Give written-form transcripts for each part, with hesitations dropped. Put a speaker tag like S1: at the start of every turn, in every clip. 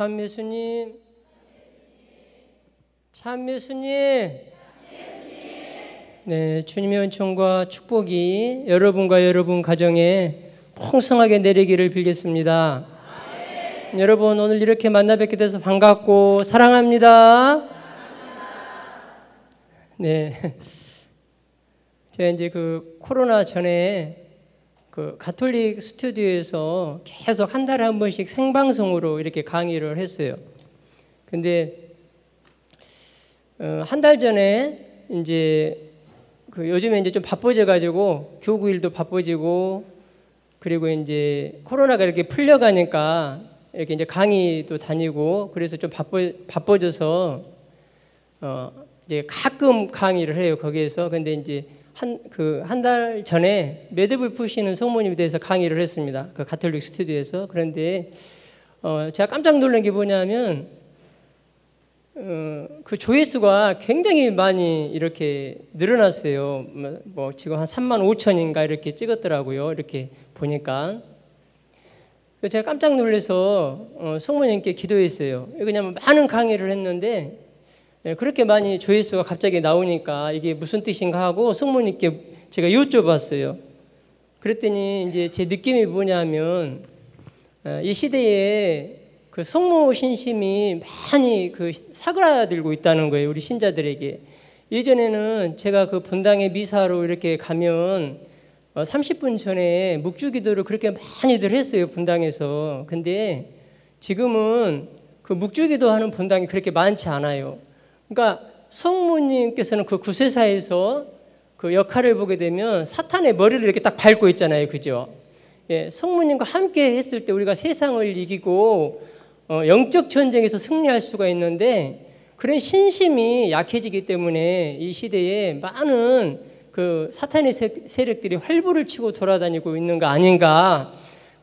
S1: 참 예수님, 참 예수님. 네, 주님의 은총과 축복이 여러분과 여러분 가정에 풍성하게 내리기를 빌겠습니다. 여러분 오늘 이렇게 만나 뵙게 돼서 반갑고 사랑합니다. 네, 제가 이제 그 코로나 전에 그 가톨릭 스튜디오에서 계속 한 달에 한 번씩 생방송으로 이렇게 강의를 했어요. 근데 한 달 전에 이제 그 요즘에 이제 좀 바빠져 가지고 교구 일도 바빠지고 그리고 이제 코로나가 이렇게 풀려가니까 이렇게 이제 강의도 다니고 그래서 좀 바빠져서 이제 가끔 강의를 해요 거기에서. 근데 이제 한 달 전에 매듭을 푸시는 성모님에 대해서 강의를 했습니다. 그 가톨릭 스튜디오에서. 그런데 제가 깜짝 놀란 게 뭐냐면 그 조회수가 굉장히 많이 이렇게 늘어났어요. 뭐 지금 한 3만 5천인가 이렇게 찍었더라고요. 이렇게 보니까. 제가 깜짝 놀라서 성모님께 기도했어요. 왜냐하면 많은 강의를 했는데 그렇게 많이 조회수가 갑자기 나오니까 이게 무슨 뜻인가 하고 성모님께 제가 여쭤봤어요. 그랬더니 이제 제 느낌이 뭐냐면 이 시대에 그 성모 신심이 많이 그 사그라들고 있다는 거예요. 우리 신자들에게. 예전에는 제가 그 본당에 미사로 이렇게 가면 30분 전에 묵주기도를 그렇게 많이들 했어요. 본당에서. 근데 지금은 그 묵주기도 하는 본당이 그렇게 많지 않아요. 그러니까 성모님께서는 그 구세사에서 그 역할을 보게 되면 사탄의 머리를 이렇게 딱 밟고 있잖아요. 그죠? 예, 성모님과 함께 했을 때 우리가 세상을 이기고 영적 전쟁에서 승리할 수가 있는데 그런 신심이 약해지기 때문에 이 시대에 많은 그 사탄의 세력들이 활부를 치고 돌아다니고 있는 거 아닌가.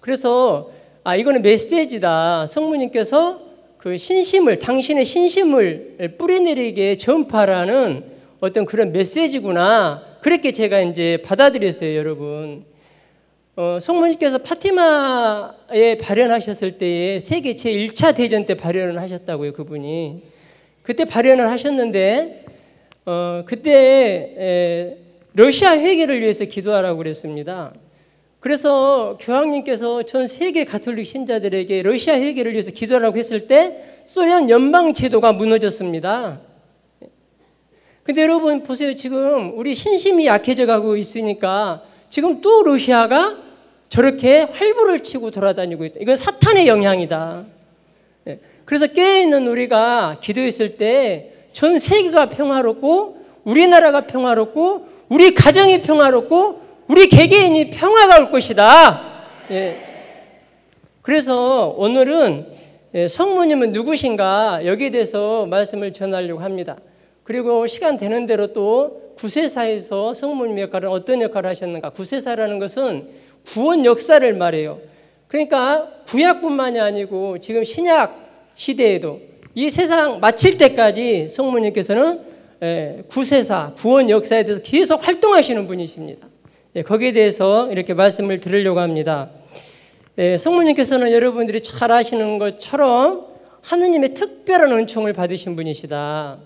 S1: 그래서 이거는 메시지다. 성모님께서 그 신심을, 당신의 신심을 뿌리내리게 전파라는 어떤 그런 메시지구나. 그렇게 제가 이제 받아들였어요, 여러분. 성모님께서 파티마에 발현하셨을 때에 세계 제1차 대전 때 발현을 하셨다고요, 그분이. 그때 발현을 하셨는데, 그때 러시아 회개를 위해서 기도하라고 그랬습니다. 그래서 교황님께서 전 세계 가톨릭 신자들에게 러시아 회개를 위해서 기도하라고 했을 때 소련 연방 제도가 무너졌습니다. 근데 여러분 보세요. 지금 우리 신심이 약해져 가고 있으니까 지금 또 러시아가 저렇게 활부를 치고 돌아다니고 있다. 이건 사탄의 영향이다. 그래서 깨어있는 우리가 기도했을 때 전 세계가 평화롭고 우리나라가 평화롭고 우리 가정이 평화롭고 우리 개개인이 평화가 올 것이다. 예. 그래서 오늘은 성모님은 누구신가 여기에 대해서 말씀을 전하려고 합니다. 그리고 시간 되는 대로 또 구세사에서 성모님의 역할은 어떤 역할을 하셨는가. 구세사라는 것은 구원 역사를 말해요. 그러니까 구약뿐만이 아니고 지금 신약 시대에도 이 세상 마칠 때까지 성모님께서는 구세사, 구원 역사에 대해서 계속 활동하시는 분이십니다. 거기에 대해서 이렇게 말씀을 드리려고 합니다. 성모님께서는 여러분들이 잘 아시는 것처럼 하느님의 특별한 은총을 받으신 분이시다.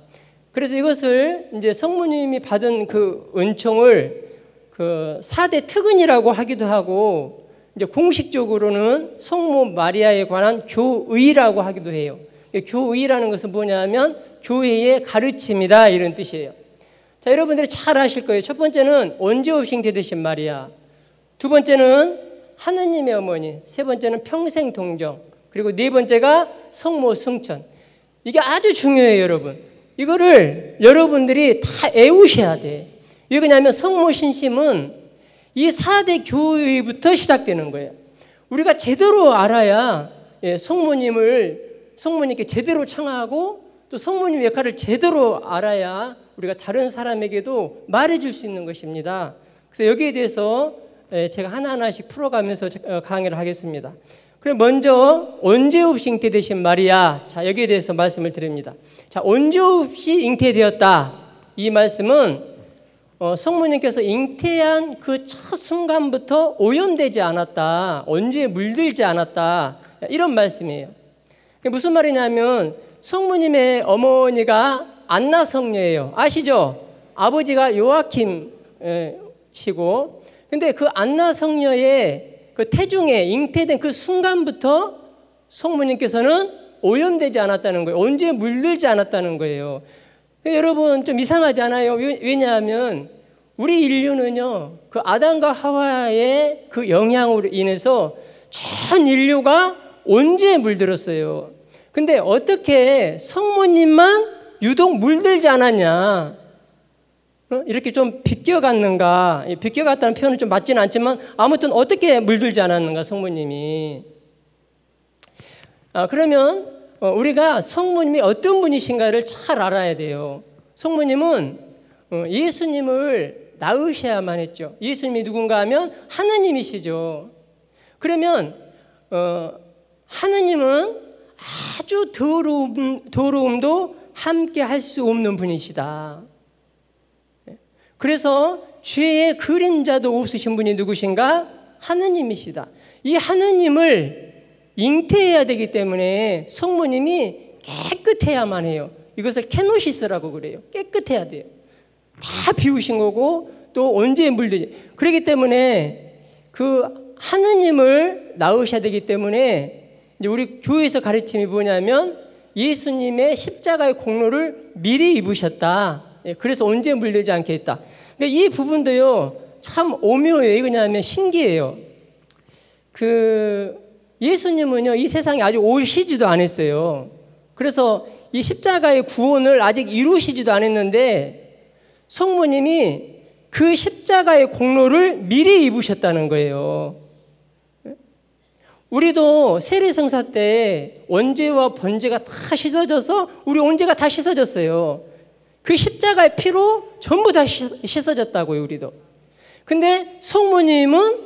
S1: 그래서 이것을 이제 성모님이 받은 그 은총을 그 4대 특은이라고 하기도 하고 이제 공식적으로는 성모 마리아에 관한 교의라고 하기도 해요. 교의라는 것은 뭐냐면 교회의 가르침이다 이런 뜻이에요. 자, 여러분들이 잘 아실 거예요. 첫 번째는 언제 없이 잉태되신 마리아, 두 번째는 하느님의 어머니, 세 번째는 평생 동정, 그리고 네 번째가 성모 승천. 이게 아주 중요해요, 여러분. 이거를 여러분들이 다 애우셔야 돼. 왜 그러냐면 성모 신심은 이 4대 교회부터 시작되는 거예요. 우리가 제대로 알아야 성모님께 제대로 청하고 또 성모님의 역할을 제대로 알아야 우리가 다른 사람에게도 말해줄 수 있는 것입니다. 그래서 여기에 대해서 제가 하나하나씩 풀어가면서 강의를 하겠습니다. 그럼 먼저 언제 없이 잉태되신 마리아, 자 여기에 대해서 말씀을 드립니다. 자, 언제 없이 잉태되었다. 이 말씀은 성모님께서 잉태한 그 첫 순간부터 오염되지 않았다, 언제 물들지 않았다, 이런 말씀이에요. 무슨 말이냐면 성모님의 어머니가 안나 성녀예요. 아시죠? 아버지가 요아킴 시고, 근데 그 안나 성녀의 그 태중에 잉태된 그 순간부터 성모님께서는 오염되지 않았다는 거예요. 언제 물들지 않았다는 거예요. 여러분 좀 이상하지 않아요? 왜냐하면 우리 인류는요, 그 아담과 하와의 그 영향으로 인해서 전 인류가 언제 물들었어요. 근데 어떻게 성모님만 유독 물들지 않았냐? 이렇게 좀 비껴갔는가? 비껴갔다는 표현은 좀 맞지는 않지만 아무튼 어떻게 물들지 않았는가, 성모님이. 그러면 우리가 성모님이 어떤 분이신가를 잘 알아야 돼요. 성모님은 예수님을 낳으셔야만 했죠. 예수님이 누군가 하면 하느님이시죠. 그러면 하느님은 아주 더러움도 함께 할 수 없는 분이시다. 그래서 죄의 그림자도 없으신 분이 누구신가? 하느님이시다. 이 하느님을 잉태해야 되기 때문에 성모님이 깨끗해야만 해요. 이것을 케노시스라고 그래요. 깨끗해야 돼요. 다 비우신 거고 또 언제 물들지. 그렇기 때문에 그 하느님을 낳으셔야 되기 때문에 이제 우리 교회에서 가르침이 뭐냐면 예수님의 십자가의 공로를 미리 입으셨다. 그래서 언제 물들지 않게 했다. 근데 이 부분도요 참 오묘해요. 왜냐하면 신기해요. 예수님은요 이 세상에 아직 오시지도 않았어요. 그래서 이 십자가의 구원을 아직 이루시지도 않았는데 성모님이 그 십자가의 공로를 미리 입으셨다는 거예요. 우리도 세례성사 때 원죄와 번죄가 다 씻어져서 우리 원죄가 다 씻어졌어요. 그 십자가의 피로 전부 다 씻어졌다고요, 우리도. 근데 성모님은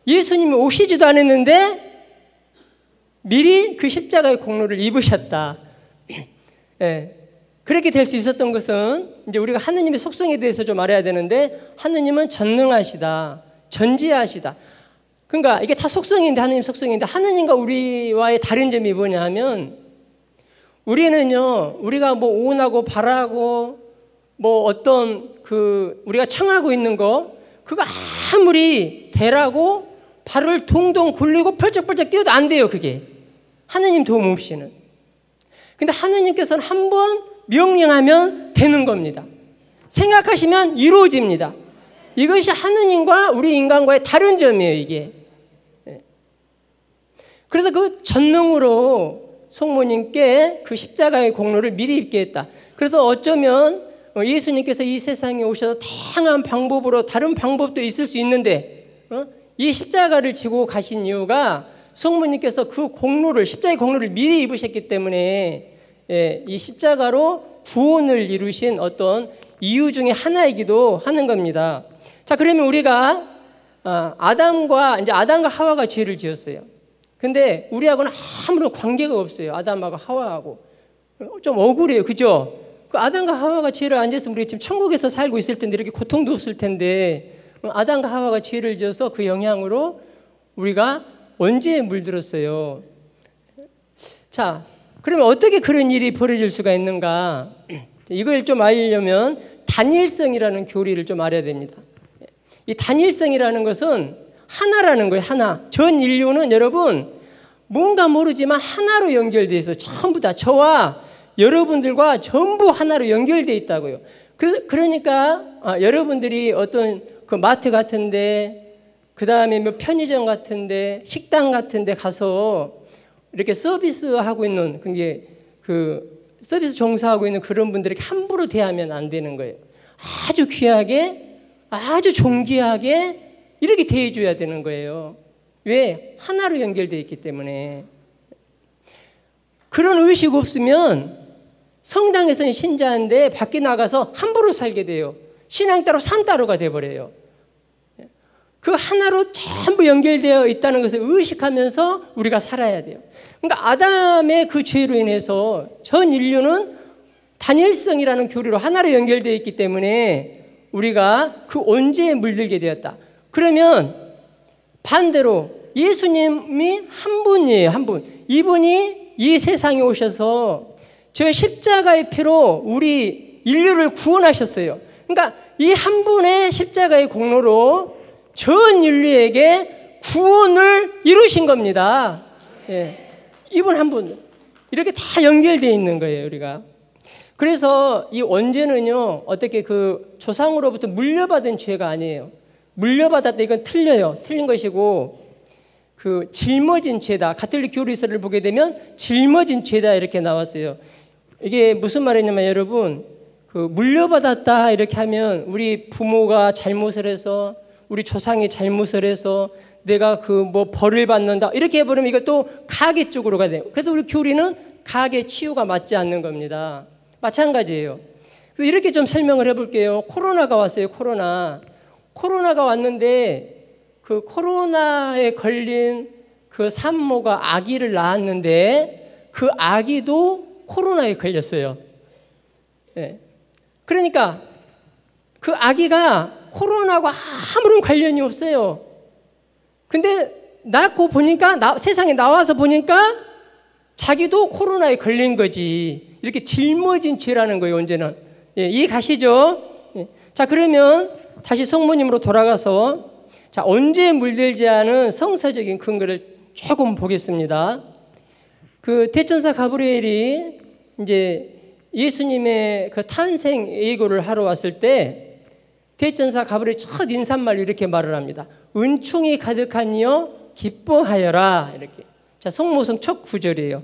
S1: 예수님이 오시지도 않았는데 미리 그 십자가의 공로를 입으셨다. 예. 그렇게 될 수 있었던 것은 이제 우리가 하느님의 속성에 대해서 좀 알아야 되는데 하느님은 전능하시다, 전지하시다. 그러니까 이게 다 속성인데 하느님 속성인데 하느님과 우리와의 다른 점이 뭐냐 하면 우리는요 우리가 뭐 오운하고 바라고 뭐 어떤 우리가 청하고 있는 거 그거 아무리 대라고 발을 동동 굴리고 펄쩍펄쩍 뛰어도 안 돼요. 그게 하느님 도움 없이는. 근데 하느님께서는 한번 명령하면 되는 겁니다. 생각하시면 이루어집니다. 이것이 하느님과 우리 인간과의 다른 점이에요, 이게. 그래서 그 전능으로 성모님께 그 십자가의 공로를 미리 입게 했다. 그래서 어쩌면 예수님께서 이 세상에 오셔서 다양한 방법으로 다른 방법도 있을 수 있는데 이 십자가를 지고 가신 이유가 성모님께서 그 공로를 십자가의 공로를 미리 입으셨기 때문에 이 십자가로 구원을 이루신 어떤 이유 중에 하나이기도 하는 겁니다. 자, 그러면 우리가 아담과 하와가 죄를 지었어요. 근데 우리하고는 아무런 관계가 없어요. 아담하고 하와하고 좀 억울해요, 그죠? 그 아담과 하와가 죄를 안 지었으면 우리 지금 천국에서 살고 있을 텐데 이렇게 고통도 없을 텐데 아담과 하와가 죄를 지어서 그 영향으로 우리가 언제 물들었어요? 자, 그러면 어떻게 그런 일이 벌어질 수가 있는가? 이걸 좀 알려면 단일성이라는 교리를 좀 알아야 됩니다. 이 단일성이라는 것은 하나라는 거예요. 하나. 전 인류는 여러분 뭔가 모르지만 하나로 연결되어 있어요. 전부 다 저와 여러분들과 전부 하나로 연결되어 있다고요. 그러니까 여러분들이 어떤 그 마트 같은데 그 다음에 뭐 편의점 같은데 식당 같은데 가서 이렇게 서비스하고 있는 서비스 종사하고 있는 그런 분들에게 함부로 대하면 안 되는 거예요. 아주 귀하게 아주 존귀하게 이렇게 대해줘야 되는 거예요. 왜? 하나로 연결되어 있기 때문에. 그런 의식 없으면 성당에서는 신자인데 밖에 나가서 함부로 살게 돼요. 신앙 따로 산 따로가 돼버려요. 그 하나로 전부 연결되어 있다는 것을 의식하면서 우리가 살아야 돼요. 그러니까 아담의 그 죄로 인해서 전 인류는 단일성이라는 교리로 하나로 연결되어 있기 때문에 우리가 그 온죄에 물들게 되었다. 그러면 반대로 예수님이 한 분이에요. 한 분. 이분이 이 세상에 오셔서 저 십자가의 피로 우리 인류를 구원하셨어요. 그러니까 이 한 분의 십자가의 공로로 전 인류에게 구원을 이루신 겁니다. 예. 이분 한 분. 이렇게 다 연결되어 있는 거예요, 우리가. 그래서 이 원죄는요, 어떻게 그 조상으로부터 물려받은 죄가 아니에요. 물려받았다, 이건 틀려요. 틀린 것이고, 그 짊어진 죄다. 가톨릭 교리서를 보게 되면 짊어진 죄다 이렇게 나왔어요. 이게 무슨 말이냐면 여러분, 그 물려받았다 이렇게 하면 우리 부모가 잘못을 해서, 우리 조상이 잘못을 해서 내가 그 뭐 벌을 받는다 이렇게 해버리면 이것도 가계 쪽으로 가야 돼요. 그래서 우리 교리는 가계 치유가 맞지 않는 겁니다. 마찬가지예요. 이렇게 좀 설명을 해볼게요. 코로나가 왔어요. 코로나가 왔는데 그 코로나에 걸린 그 산모가 아기를 낳았는데 그 아기도 코로나에 걸렸어요. 네. 그러니까 그 아기가 코로나하고 아무런 관련이 없어요. 근데 낳고 보니까 세상에 나와서 보니까 자기도 코로나에 걸린 거지. 이렇게 짊어진 죄라는 거예요, 언제는. 예, 이해 가시죠? 예. 자, 그러면 다시 성모님으로 돌아가서 자, 언제 물들지 않은 성서적인 근거를 조금 보겠습니다. 그 대천사 가브리엘이 이제 예수님의 그 탄생 예고를 하러 왔을 때 대천사 가브리엘이 첫 인사말로 이렇게 말을 합니다. 은총이 가득한 이여 기뻐하여라. 이렇게. 자, 성모성 첫 구절이에요.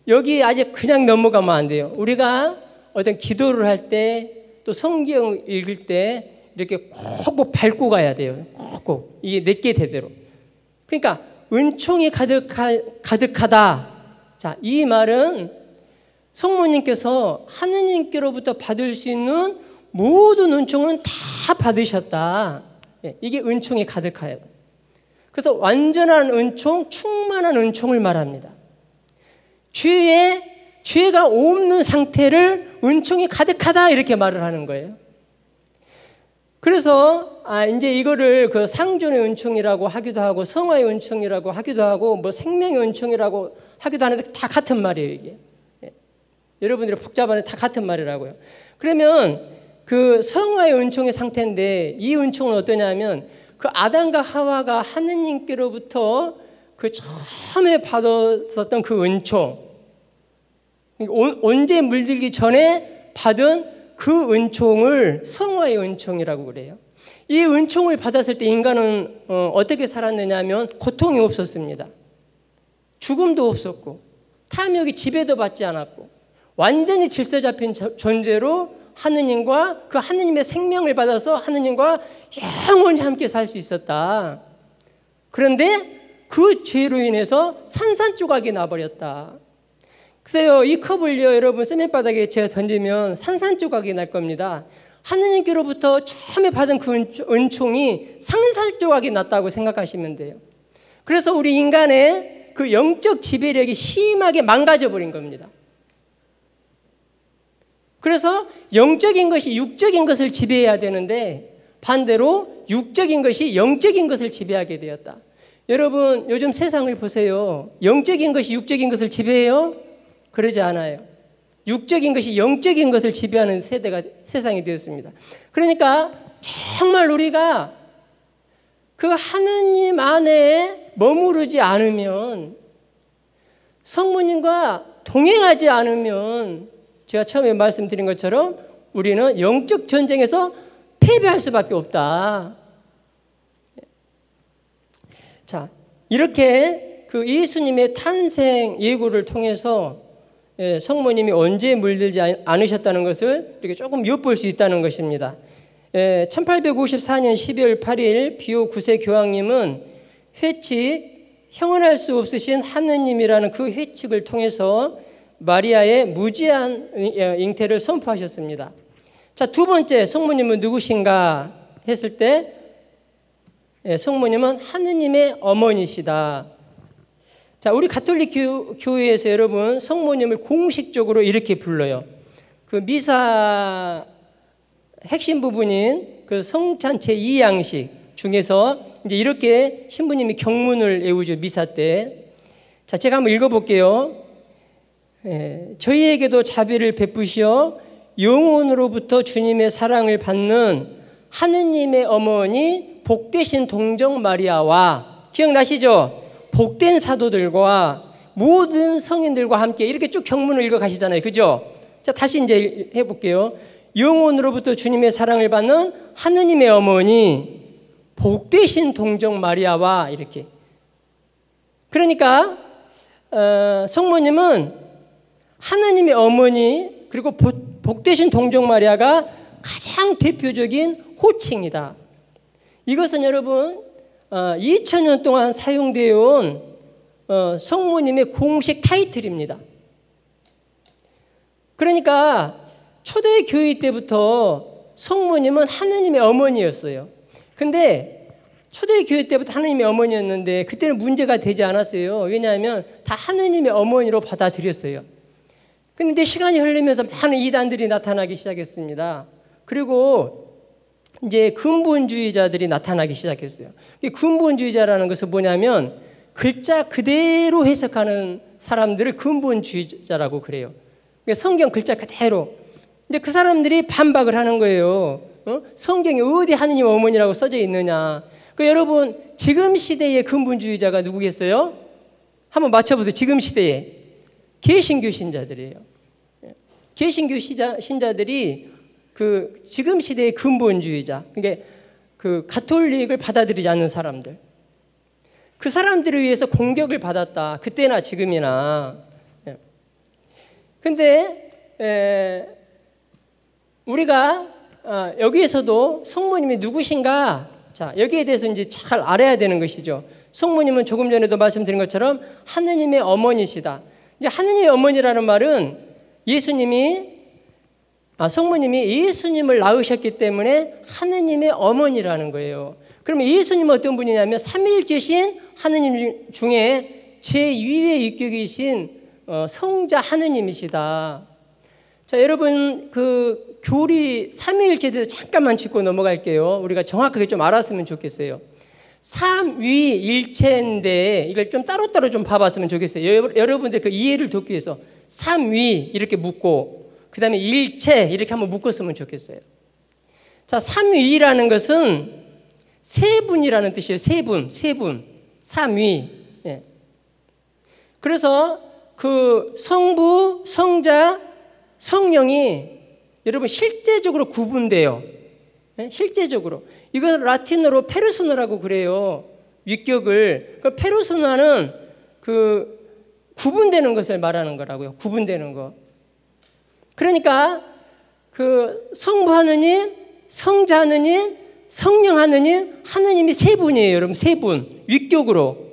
S1: 여기 아직 그냥 넘어가면 안 돼요. 우리가 어떤 기도를 할 때 또 성경 읽을 때 이렇게 꼭 밟고 가야 돼요. 꼭 이게 내게 되도록. 그러니까 은총이 가득하다. 자, 이 말은 성모님께서 하느님께로부터 받을 수 있는 모든 은총은 다 받으셨다. 이게 은총이 가득하다. 그래서 완전한 은총, 충만한 은총을 말합니다. 죄가 없는 상태를 은총이 가득하다 이렇게 말을 하는 거예요. 그래서 이제 이거를 그 상존의 은총이라고 하기도 하고 성화의 은총이라고 하기도 하고 뭐 생명의 은총이라고 하기도 하는데 다 같은 말이에요, 이게. 여러분들이 복잡한데 다 같은 말이라고요. 그러면 그 성화의 은총의 상태인데 이 은총은 어떠냐면 그 아담과 하와가 하느님께로부터 그 처음에 받았었던 그 은총, 언제 물들기 전에 받은 그 은총을 성화의 은총이라고 그래요. 이 은총을 받았을 때 인간은 어떻게 살았느냐 하면 고통이 없었습니다. 죽음도 없었고 탐욕이 지배도 받지 않았고 완전히 질서 잡힌 존재로 하느님과 그 하느님의 생명을 받아서 하느님과 영원히 함께 살 수 있었다. 그런데 그 죄로 인해서 산산조각이 나버렸다. 글쎄요, 이 컵을요, 여러분 세면바닥에 제가 던지면 산산조각이 날 겁니다. 하느님께로부터 처음에 받은 그 은총이 산산조각이 났다고 생각하시면 돼요. 그래서 우리 인간의 그 영적 지배력이 심하게 망가져 버린 겁니다. 그래서 영적인 것이 육적인 것을 지배해야 되는데 반대로 육적인 것이 영적인 것을 지배하게 되었다. 여러분 요즘 세상을 보세요. 영적인 것이 육적인 것을 지배해요? 그러지 않아요. 육적인 것이 영적인 것을 지배하는 세상이 되었습니다. 그러니까 정말 우리가 그 하느님 안에 머무르지 않으면, 성모님과 동행하지 않으면 제가 처음에 말씀드린 것처럼 우리는 영적 전쟁에서 패배할 수밖에 없다. 자, 이렇게 그 예수님의 탄생 예고를 통해서 성모님이 언제 물들지 않으셨다는 것을 이렇게 조금 엿볼 수 있다는 것입니다. 1854년 12월 8일 비오 9세 교황님은 회칙, 형언할 수 없으신 하느님이라는 그 회칙을 통해서 마리아의 무제한 잉태를 선포하셨습니다. 자, 두 번째, 성모님은 누구신가 했을 때 성모님은 하느님의 어머니시다. 자, 우리 가톨릭 교회에서 여러분 성모님을 공식적으로 이렇게 불러요. 그 미사 핵심 부분인 그 성찬 제2양식 중에서 이제 이렇게 신부님이 경문을 외우죠, 미사 때. 자, 제가 한번 읽어볼게요. 저희에게도 자비를 베푸시어 영혼으로부터 주님의 사랑을 받는 하느님의 어머니 복되신 동정 마리아와, 기억나시죠? 복된 사도들과 모든 성인들과 함께, 이렇게 쭉 경문을 읽어 가시잖아요. 그죠? 자, 다시 이제 해볼게요. 영혼으로부터 주님의 사랑을 받는 하느님의 어머니 복되신 동정 마리아와, 이렇게. 그러니까 성모님은 하느님의 어머니 그리고 복되신 동정 마리아가 가장 대표적인 호칭이다. 이것은 여러분 2000년 동안 사용되어 온 성모님의 공식 타이틀입니다. 그러니까 초대교회 때부터 성모님은 하느님의 어머니였어요. 근데 초대교회 때부터 하느님의 어머니였는데 그때는 문제가 되지 않았어요. 왜냐하면 다 하느님의 어머니로 받아들였어요. 근데 시간이 흐르면서 많은 이단들이 나타나기 시작했습니다. 그리고 이제 근본주의자들이 나타나기 시작했어요. 근본주의자라는 것은 뭐냐면 글자 그대로 해석하는 사람들을 근본주의자라고 그래요. 성경 글자 그대로. 근데 그 사람들이 반박을 하는 거예요. 성경에 어디 하느님 어머니라고 써져 있느냐. 여러분 지금 시대의 근본주의자가 누구겠어요? 한번 맞춰보세요. 지금 시대에 개신교 신자들이에요. 개신교 신자들이 그 지금 시대의 근본주의자, 그러니까 그 가톨릭을 받아들이지 않는 사람들, 그 사람들에 의해서 공격을 받았다. 그때나 지금이나. 근데 우리가 여기에서도 성모님이 누구신가? 자, 여기에 대해서 이제 잘 알아야 되는 것이죠. 성모님은 조금 전에도 말씀드린 것처럼 하느님의 어머니시다. 이제 하느님의 어머니라는 말은 성모님이 예수님을 낳으셨기 때문에 하느님의 어머니라는 거예요. 그러면 예수님은 어떤 분이냐면 삼위일체신 하느님 중에 제2의 위격이신 성자 하느님이시다. 자, 여러분 그 교리 삼위일체에 대해서 잠깐만 짚고 넘어갈게요. 우리가 정확하게 좀 알았으면 좋겠어요. 삼위일체인데 이걸 좀 따로따로 좀 봐봤으면 좋겠어요. 여러분들 그 이해를 돕기 위해서 삼위 이렇게 묻고 그 다음에 일체 이렇게 한번 묶었으면 좋겠어요. 자, 삼위라는 것은 세 분이라는 뜻이에요. 세 분, 삼위. 예. 그래서 그 성부, 성자, 성령이 여러분 실제적으로 구분돼요. 예? 실제적으로. 이건 라틴어로 페르소나라고 그래요. 위격을. 그 페르소나는 그 구분되는 것을 말하는 거라고요. 구분되는 거. 그러니까 그 성부 하느님, 성자 하느님, 성령 하느님, 하느님이 세 분이에요. 여러분 세 분. 위격으로.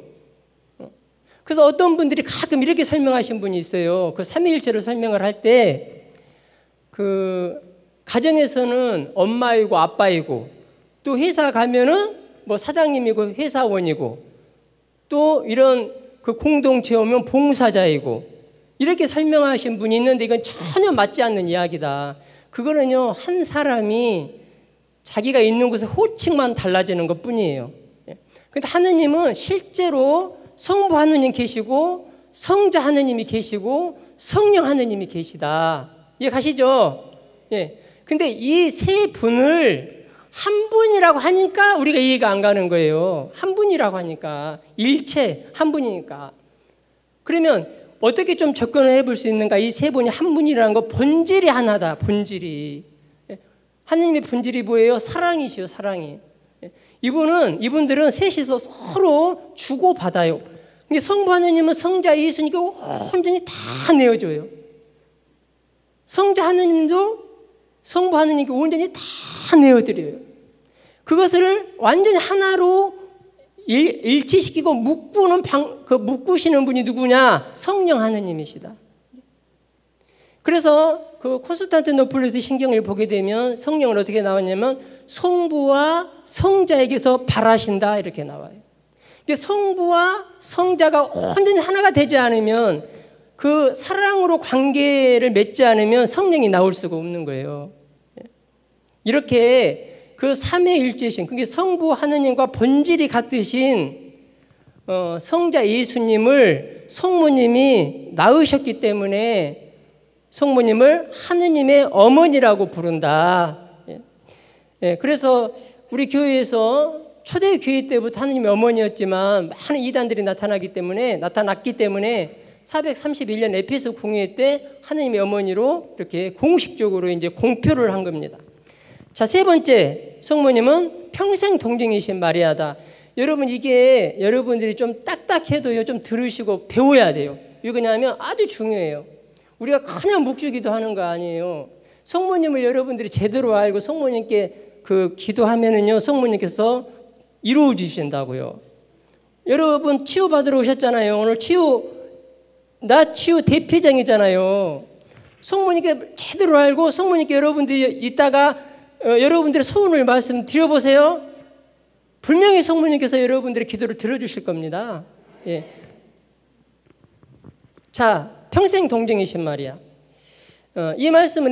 S1: 그래서 어떤 분들이 가끔 이렇게 설명하신 분이 있어요. 그 삼위일체를 설명을 할 때 그 가정에서는 엄마이고 아빠이고 또 회사 가면은 뭐 사장님이고 회사원이고 또 이런 그 공동체 오면 봉사자이고 이렇게 설명하신 분이 있는데 이건 전혀 맞지 않는 이야기다. 그거는요 한 사람이 자기가 있는 곳에 호칭만 달라지는 것 뿐이에요. 그런데 하느님은 실제로 성부 하느님 계시고 성자 하느님이 계시고 성령 하느님이 계시다. 이해 가시죠? 예. 근데 이 세 분을 한 분이라고 하니까 우리가 이해가 안 가는 거예요. 한 분이라고 하니까. 일체 한 분이니까. 그러면 어떻게 좀 접근을 해볼 수 있는가? 이 세 분이 한 분이라는 거 본질이 하나다. 본질이. 하느님의 본질이 뭐예요? 사랑이시요. 사랑이. 이분들은 셋이서 서로 주고받아요. 근데 성부 하느님은 성자 예수님께 온전히 다 내어줘요. 성자 하느님도 성부 하느님께 온전히 다 내어드려요. 그것을 완전히 하나로 일치시키고 묶으시는 분이 누구냐? 성령 하느님이시다. 그래서 그 콘스탄티노플로스 신경을 보게 되면 성령을 어떻게 나왔냐면 성부와 성자에게서 발하신다 이렇게 나와요. 근데 성부와 성자가 온전히 하나가 되지 않으면 그 사랑으로 관계를 맺지 않으면 성령이 나올 수가 없는 거예요. 이렇게 그 삼위일체신, 그게 성부 하느님과 본질이 같으신 성자 예수님을 성모님이 낳으셨기 때문에 성모님을 하느님의 어머니라고 부른다. 그래서 우리 교회에서 초대교회 때부터 하느님의 어머니였지만 많은 이단들이 나타났기 때문에 431년 에페소 공회 때 하느님의 어머니로 이렇게 공식적으로 이제 공표를 한 겁니다. 자, 세 번째 성모님은 평생 동정이신 마리아다. 여러분, 이게 여러분들이 좀 딱딱해도요, 좀 들으시고 배워야 돼요. 왜 그러냐면 아주 중요해요. 우리가 그냥 묵주기도 하는 거 아니에요. 성모님을 여러분들이 제대로 알고 성모님께 그 기도하면은요, 성모님께서 이루어 주신다고요. 여러분 치유받으러 오셨잖아요. 오늘 나 치유 대표장이잖아요. 성모님께 제대로 알고 성모님께 여러분들이 이따가 여러분들의 소원을 말씀드려보세요. 분명히 성모님께서 여러분들의 기도를 들어주실 겁니다. 예. 자, 평생 동정이신 마리아. 이 말씀은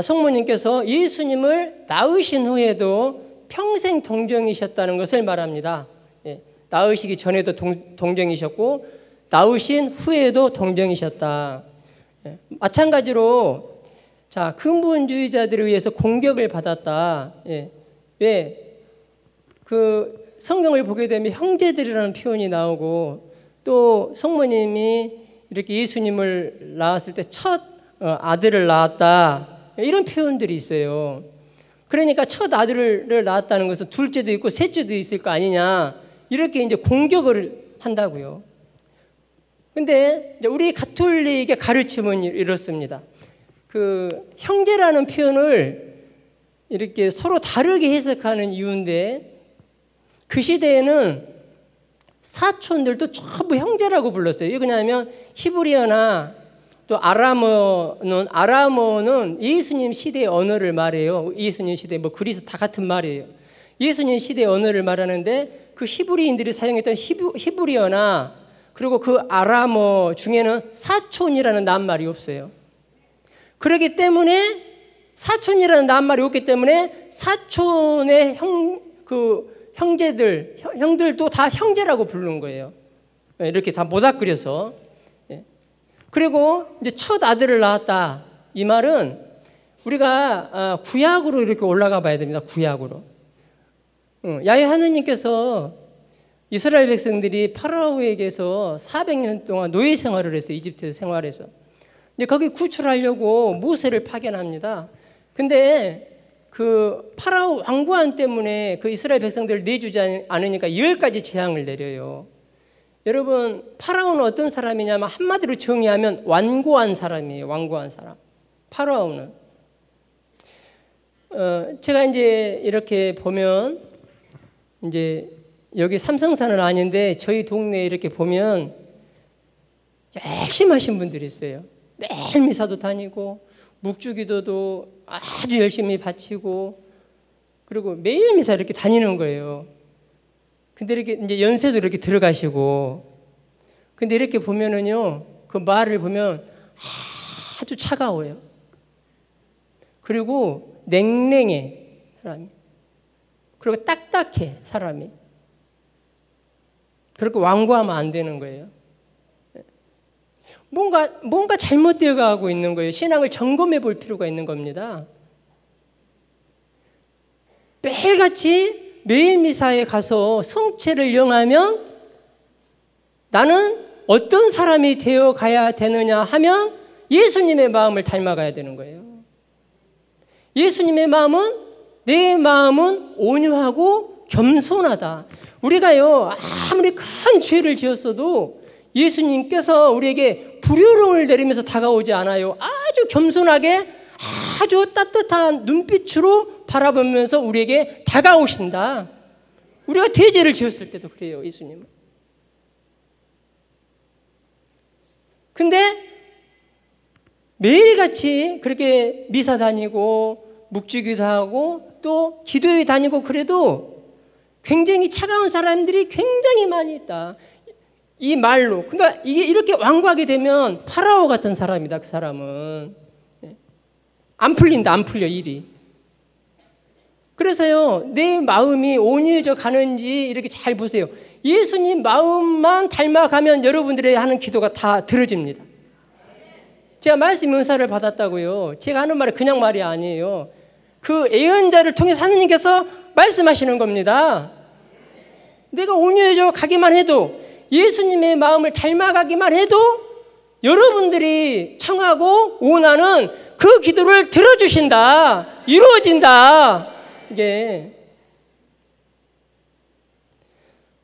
S1: 성모님께서 예수님을 낳으신 후에도 평생 동정이셨다는 것을 말합니다. 예. 낳으시기 전에도 동정이셨고 낳으신 후에도 동정이셨다. 예. 마찬가지로 자, 근본주의자들에 의해서 공격을 받았다. 예. 왜? 그 성경을 보게 되면 형제들이라는 표현이 나오고 또 성모님이 이렇게 예수님을 낳았을 때 첫 아들을 낳았다. 이런 표현들이 있어요. 그러니까 첫 아들을 낳았다는 것은 둘째도 있고 셋째도 있을 거 아니냐. 이렇게 이제 공격을 한다고요. 근데 우리 가톨릭의 가르침은 이렇습니다. 그 형제라는 표현을 이렇게 서로 다르게 해석하는 이유인데 그 시대에는 사촌들도 전부 형제라고 불렀어요. 왜 그러냐면 히브리어나 또 아람어는 예수님 시대의 언어를 말해요. 예수님 시대 뭐 그리스 다 같은 말이에요. 예수님 시대의 언어를 말하는데 그 히브리인들이 사용했던 히브리어나 그리고 그 아람어 중에는 사촌이라는 낫말이 없어요. 그렇기 때문에 사촌이라는 낫말이 없기 때문에 사촌의 형들도 다 형제라고 부르는 거예요. 이렇게 다 모닥거려서. 그리고 이제 첫 아들을 낳았다. 이 말은 우리가 구약으로 이렇게 올라가 봐야 됩니다. 구약으로. 야훼 하느님께서 이스라엘 백성들이 파라오에게서 400년 동안 노예 생활을 했어요. 이집트에서 생활해서. 이제 거기 구출하려고 모세를 파견합니다. 근데 그 파라오 왕구한 때문에 그 이스라엘 백성들을 내주지 않으니까 10가지 재앙을 내려요. 여러분, 파라오는 어떤 사람이냐면 한마디로 정의하면 완고한 사람이에요. 완고한 사람. 파라오는. 제가 이제 이렇게 보면 이제 여기 삼성산은 아닌데 저희 동네에 이렇게 보면 열심히 하신 분들이 있어요. 매일 미사도 다니고 묵주기도도 아주 열심히 바치고 그리고 매일 미사 이렇게 다니는 거예요. 근데 이렇게 이제 연세도 이렇게 들어가시고 근데 이렇게 보면은요 그 말을 보면 아주 차가워요. 그리고 냉랭해 사람이. 그리고 딱딱해 사람이. 그렇게 완고하면 안 되는 거예요. 뭔가 잘못되어 가고 있는 거예요. 신앙을 점검해 볼 필요가 있는 겁니다. 매일같이 매일 미사에 가서 성체를 영하면 나는 어떤 사람이 되어 가야 되느냐 하면 예수님의 마음을 닮아가야 되는 거예요. 예수님의 마음은 내 마음은 온유하고 겸손하다. 우리가요 아무리 큰 죄를 지었어도 예수님께서 우리에게 불효령을 내리면서 다가오지 않아요. 아주 겸손하게 아주 따뜻한 눈빛으로 바라보면서 우리에게 다가오신다. 우리가 대죄를 지었을 때도 그래요. 예수님은. 근데 매일같이 그렇게 미사 다니고 묵주기도 하고 또 기도회 다니고 그래도 굉장히 차가운 사람들이 굉장히 많이 있다. 이 말로. 그러니까 이게 이렇게 완고하게 되면 파라오 같은 사람이다. 그 사람은. 안 풀린다. 안 풀려 일이. 그래서요, 내 마음이 온유해져 가는지 이렇게 잘 보세요. 예수님 마음만 닮아가면 여러분들이 하는 기도가 다 들어집니다. 제가 말씀 은사를 받았다고요. 제가 하는 말이 그냥 말이 아니에요. 그 예언자를 통해서 하느님께서 말씀하시는 겁니다. 내가 온유해져 가기만 해도, 예수님의 마음을 닮아가기만 해도 여러분들이 청하고 원하는 그 기도를 들어주신다. 이루어진다. 이게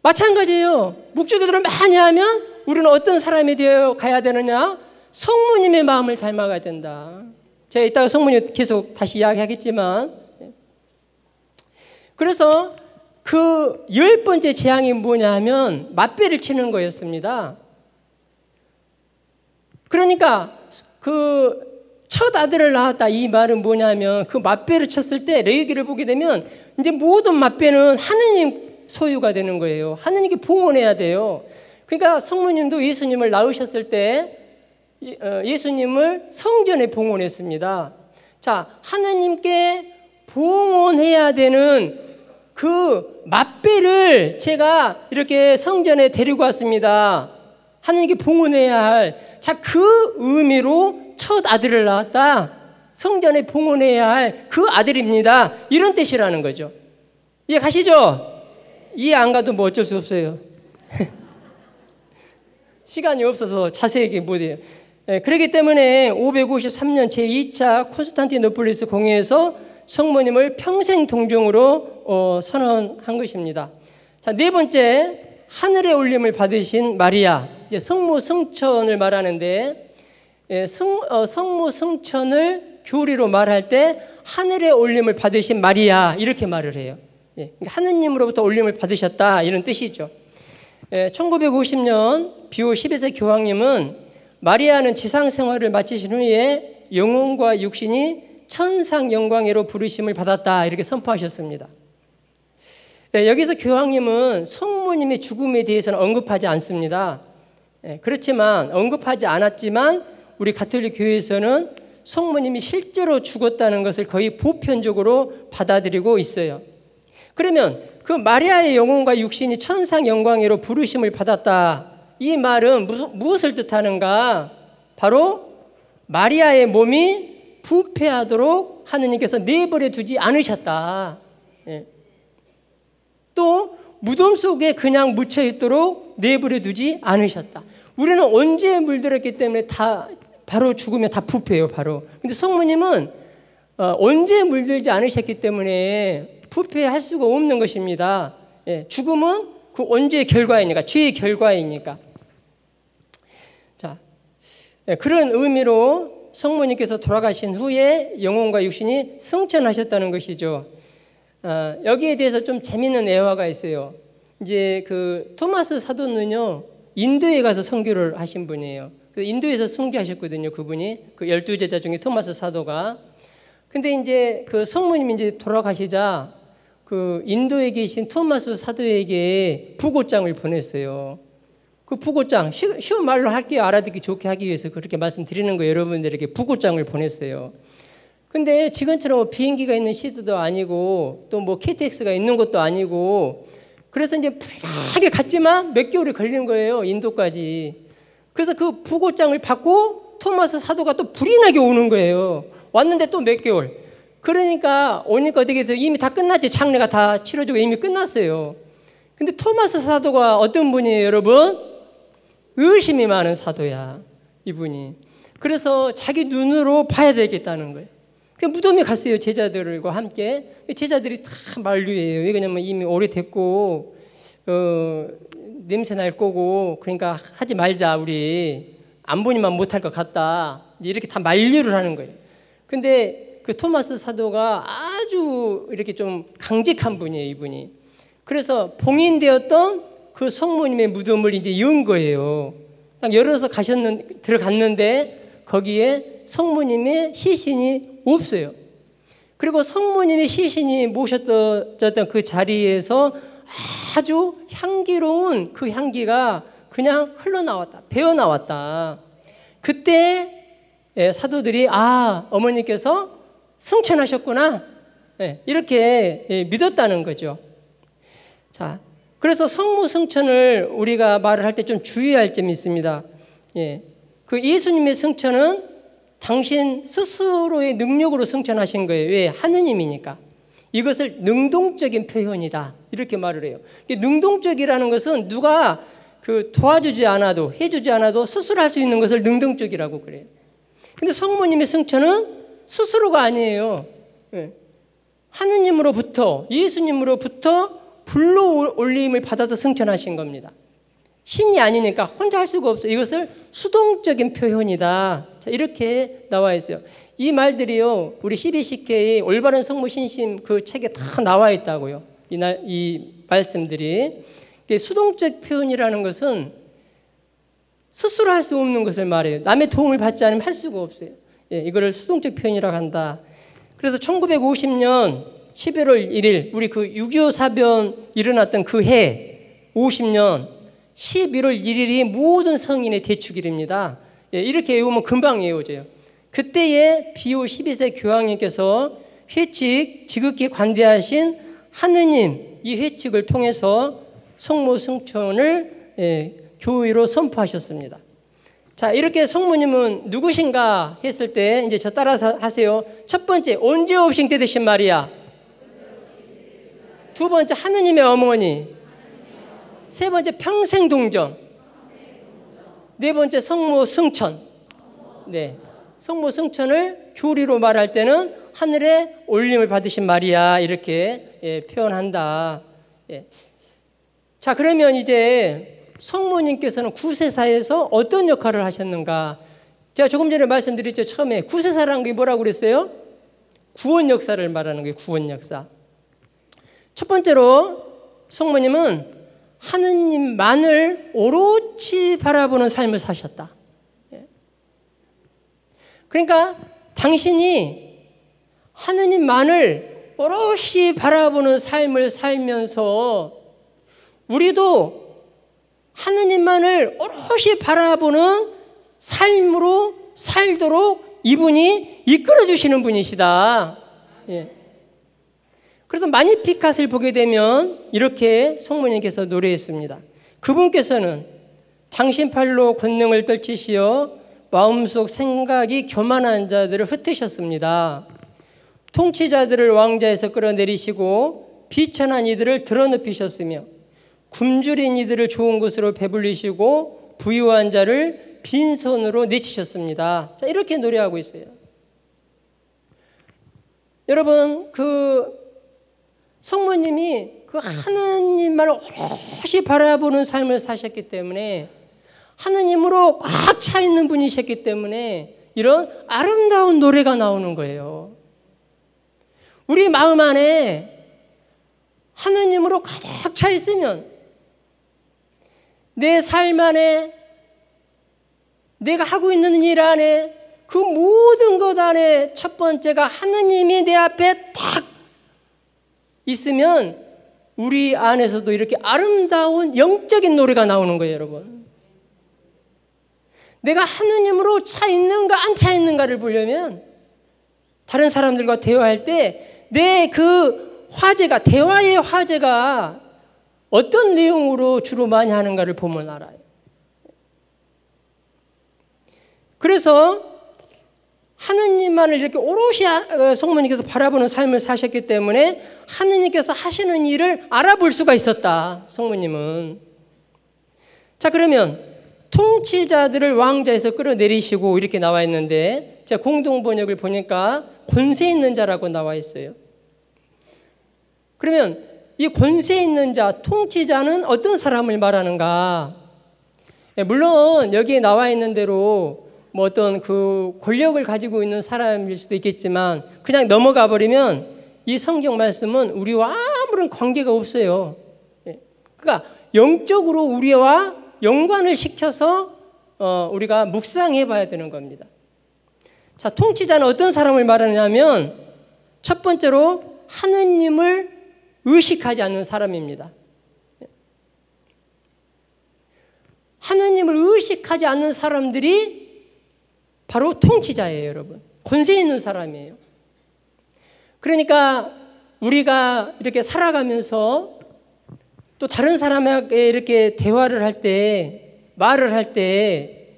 S1: 마찬가지예요. 묵주기도를 많이 하면 우리는 어떤 사람이 되어 가야 되느냐? 성모님의 마음을 닮아가야 된다. 제가 이따가 성모님 계속 다시 이야기하겠지만, 그래서 그 10번째 재앙이 뭐냐 하면 맞배를 치는 거였습니다. 그러니까 그 첫 아들을 낳았다, 이 말은 뭐냐면 그 맞배를 쳤을 때 레위기를 보게 되면 이제 모든 맞배는 하느님 소유가 되는 거예요. 하느님께 봉헌해야 돼요. 그러니까 성모님도 예수님을 낳으셨을 때 예수님을 성전에 봉헌했습니다. 자, 하느님께 봉헌해야 되는 그 맞배를 제가 이렇게 성전에 데리고 왔습니다. 하느님께 봉헌해야 할, 자, 그 의미로 첫 아들을 낳았다. 성전에 봉헌해야 할 그 아들입니다. 이런 뜻이라는 거죠. 이해 가시죠? 이해 안 가도 뭐 어쩔 수 없어요. 시간이 없어서 자세하게 못해요. 그렇기 때문에 553년 제2차 콘스탄티노플리스 공회에서 성모님을 평생 동정으로 선언한 것입니다. 자, 네 번째, 하늘의 올림을 받으신 마리아. 성모 승천을 말하는데, 성모 승천을 교리로 말할 때 하늘의 올림을 받으신 마리아, 이렇게 말을 해요. 하느님으로부터 올림을 받으셨다, 이런 뜻이죠. 1950년 비오 12세 교황님은 마리아는 지상 생활을 마치신 후에 영혼과 육신이 천상 영광으로 부르심을 받았다, 이렇게 선포하셨습니다. 여기서 교황님은 성모님의 죽음에 대해서는 언급하지 않습니다. 그렇지만 언급하지 않았지만 우리 가톨릭 교회에서는 성모님이 실제로 죽었다는 것을 거의 보편적으로 받아들이고 있어요. 그러면 그 마리아의 영혼과 육신이 천상 영광으로 부르심을 받았다, 이 말은 무엇을 뜻하는가? 바로 마리아의 몸이 부패하도록 하느님께서 내버려 두지 않으셨다. 또 무덤 속에 그냥 묻혀 있도록 내버려 두지 않으셨다. 우리는 언제 물들었기 때문에 다 바로 죽으면 다 부패해요, 바로. 근데 성모님은 언제 물들지 않으셨기 때문에 부패할 수가 없는 것입니다. 죽음은 그 언제의 결과이니까, 죄의 결과이니까. 자, 그런 의미로 성모님께서 돌아가신 후에 영혼과 육신이 승천하셨다는 것이죠. 여기에 대해서 좀 재미있는 예화가 있어요. 이제 그 토마스 사도는요, 인도에 가서 선교를 하신 분이에요. 인도에서 순교하셨거든요, 그분이. 그 12제자 중에 토마스 사도가. 근데 이제 그 성모님이 이제 돌아가시자 그 인도에 계신 토마스 사도에게 부고장을 보냈어요. 그 부고장, 쉬운 말로 할게요. 알아듣기 좋게 하기 위해서 그렇게 말씀드리는 거예요. 여러분들에게 부고장을 보냈어요. 근데 지금처럼 비행기가 있는 시대도 아니고 또 뭐 KTX가 있는 것도 아니고, 그래서 이제 불안하게 갔지만 몇 개월이 걸린 거예요, 인도까지. 그래서 그 부고장을 받고 토마스 사도가 또 불이 나게 오는 거예요. 왔는데 또 몇 개월. 그러니까 오니까 어떻게 해서 이미 다 끝났지. 장례가 다 치러지고 이미 끝났어요. 근데 토마스 사도가 어떤 분이에요, 여러분? 의심이 많은 사도야, 이분이. 그래서 자기 눈으로 봐야 되겠다는 거예요. 그 무덤에 갔어요, 제자들과 함께. 제자들이 다 만류예요. 왜냐면 이미 오래됐고 냄새 날 거고, 그러니까 하지 말자, 우리 안 보니만 못할 것 같다, 이렇게 다 만류를 하는 거예요. 근데 그 토마스 사도가 아주 이렇게 좀 강직한 분이에요, 이분이. 그래서 봉인되었던 그 성모님의 무덤을 이제 연 거예요. 딱 열어서 들어갔는데 거기에 성모님의 시신이 없어요. 그리고 성모님의 시신이 모셨던 그 자리에서 아주 향기로운 그 향기가 그냥 흘러나왔다, 배어나왔다. 그때 사도들이 어머니께서 승천하셨구나, 이렇게 믿었다는 거죠. 자, 그래서 성모승천을 우리가 말을 할 때 좀 주의할 점이 있습니다. 그 예수님의 승천은 당신 스스로의 능력으로 승천하신 거예요. 왜? 하느님이니까. 이것을 능동적인 표현이다. 이렇게 말을 해요. 능동적이라는 것은 누가 도와주지 않아도, 해주지 않아도 스스로 할 수 있는 것을 능동적이라고 그래요. 근데 성모님의 승천은 스스로가 아니에요. 하느님으로부터, 예수님으로부터 불러 올림을 받아서 승천하신 겁니다. 신이 아니니까 혼자 할 수가 없어요. 이것을 수동적인 표현이다. 자, 이렇게 나와 있어요. 이 말들이요, 우리 CBCK 올바른 성모 신심 그 책에 다 나와 있다고요. 이 말씀들이. 수동적 표현이라는 것은 스스로 할 수 없는 것을 말해요. 남의 도움을 받지 않으면 할 수가 없어요. 이거를 수동적 표현이라고 한다. 그래서 1950년 11월 1일 우리 그 6.25 사변 일어났던 그 해 50년 11월 1일이 모든 성인의 대축일입니다. 이렇게 외우면 금방 외워져요. 그때에 비오 12세 교황님께서 회칙 지극히 관대하신 하느님 이 회칙을 통해서 성모 승천을 교회로 선포하셨습니다. 자, 이렇게 성모님은 누구신가 했을 때 이제 저 따라서 하세요. 첫 번째, 언제 오신 때 되신 마리아. 두 번째, 하느님의 어머니. 세 번째, 평생 동정. 네 번째, 성모 승천. 네, 성모 승천을 교리로 말할 때는 하늘에 올림을 받으신 마리아 이렇게 표현한다. 자, 그러면 이제 성모님께서는 구세사에서 어떤 역할을 하셨는가? 제가 조금 전에 말씀드렸죠. 처음에 구세사라는 게 뭐라고 그랬어요? 구원 역사를 말하는 거예요. 구원 역사. 첫 번째로 성모님은 하느님만을 오롯이 바라보는 삶을 사셨다. 그러니까 당신이 하느님만을 오롯이 바라보는 삶을 살면서 우리도 하느님만을 오롯이 바라보는 삶으로 살도록 이분이 이끌어 주시는 분이시다. 그래서 마니피캇을 보게 되면 이렇게 성모님께서 노래했습니다. 그분께서는 당신 팔로 권능을 떨치시어 마음속 생각이 교만한 자들을 흩으셨습니다. 통치자들을 왕좌에서 끌어내리시고 비천한 이들을 드러눕히셨으며 굶주린 이들을 좋은 곳으로 배불리시고 부유한 자를 빈손으로 내치셨습니다. 자, 이렇게 노래하고 있어요. 여러분, 그 성모님이 그 하느님만을 오롯이 바라보는 삶을 사셨기 때문에 하느님으로 꽉 차 있는 분이셨기 때문에 이런 아름다운 노래가 나오는 거예요. 우리 마음 안에 하느님으로 가득 차 있으면 내 삶 안에 내가 하고 있는 일 안에 그 모든 것 안에 첫 번째가 하느님이 내 앞에 딱 있으면 우리 안에서도 이렇게 아름다운 영적인 노래가 나오는 거예요, 여러분. 내가 하느님으로 차 있는가 안 차 있는가를 보려면 다른 사람들과 대화할 때 내 그 화제가, 대화의 화제가 어떤 내용으로 주로 많이 하는가를 보면 알아요. 그래서 하느님만을 이렇게 오롯이 성모님께서 바라보는 삶을 사셨기 때문에 하느님께서 하시는 일을 알아볼 수가 있었다, 성모님은. 자, 그러면 통치자들을 왕좌에서 끌어내리시고 이렇게 나와 있는데 제가 공동번역을 보니까 권세 있는 자라고 나와 있어요. 그러면 이 권세 있는 자, 통치자는 어떤 사람을 말하는가? 물론 여기에 나와 있는 대로 뭐 어떤 그 권력을 가지고 있는 사람일 수도 있겠지만 그냥 넘어가 버리면 이 성경 말씀은 우리와 아무런 관계가 없어요. 그러니까 영적으로 우리와 연관을 시켜서 우리가 묵상해 봐야 되는 겁니다. 자, 통치자는 어떤 사람을 말하냐면 첫 번째로 하느님을 의식하지 않는 사람입니다. 하느님을 의식하지 않는 사람들이 바로 통치자예요, 여러분. 권세 있는 사람이에요. 그러니까 우리가 이렇게 살아가면서 또 다른 사람에게 이렇게 대화를 할 때, 말을 할 때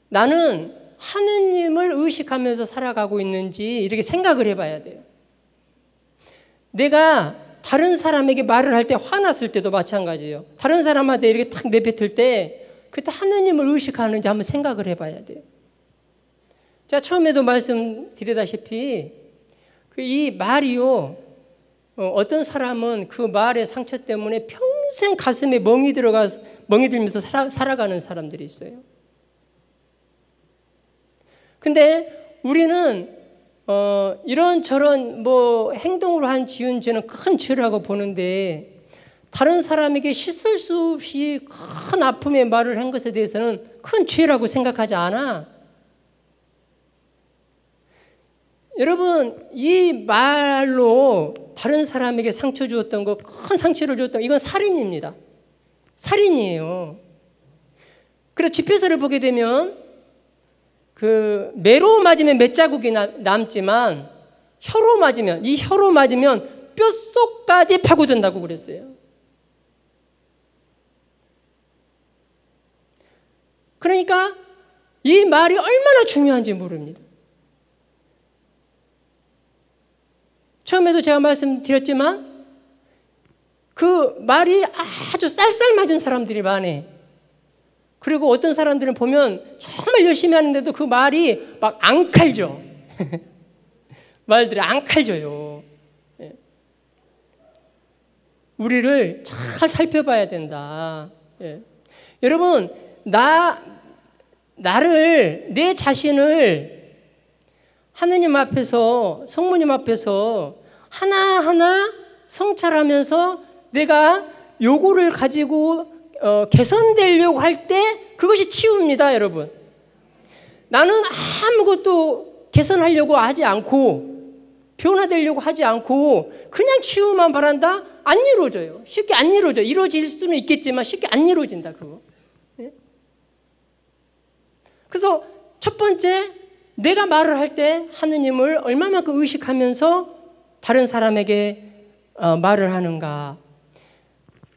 S1: 나는 하느님을 의식하면서 살아가고 있는지 이렇게 생각을 해봐야 돼요. 내가 다른 사람에게 말을 할 때 화났을 때도 마찬가지예요. 다른 사람한테 이렇게 탁 내뱉을 때 그때 하느님을 의식하는지 한번 생각을 해봐야 돼요. 제가 처음에도 말씀드리다시피 이 말이요, 어떤 사람은 그 말의 상처 때문에 평생 가슴에 멍이 들면서 살아가는 사람들이 있어요. 근데 우리는 이런저런 행동으로 한 지은 죄는 큰 죄라고 보는데 다른 사람에게 씻을 수 없이 큰 아픔의 말을 한 것에 대해서는 큰 죄라고 생각하지 않아. 여러분, 이 말로 다른 사람에게 상처 주었던 거, 큰 상처를 주었던 거, 이건 살인입니다. 살인이에요. 그래서 집회서를 보게 되면 매로 맞으면 몇 자국이 남지만 혀로 맞으면, 이 혀로 맞으면 뼛속까지 파고든다고 그랬어요. 그러니까 이 말이 얼마나 중요한지 모릅니다. 처음에도 제가 말씀드렸지만 그 말이 아주 쌀쌀 맞은 사람들이 많아. 그리고 어떤 사람들은 보면 정말 열심히 하는데도 그 말이 막 안 칼져. 말들이 안 칼져요. 우리를 잘 살펴봐야 된다. 여러분, 내 자신을 하느님 앞에서, 성모님 앞에서 하나하나 성찰하면서 내가 요구를 가지고 개선되려고 할 때 그것이 치유입니다, 여러분. 나는 아무것도 개선하려고 하지 않고 변화되려고 하지 않고 그냥 치유만 바란다? 안 이루어져요. 쉽게 안 이루어져. 이루어질 수는 있겠지만 쉽게 안 이루어진다, 그거. 그래서 첫 번째, 내가 말을 할 때 하느님을 얼마만큼 의식하면서 다른 사람에게 말을 하는가.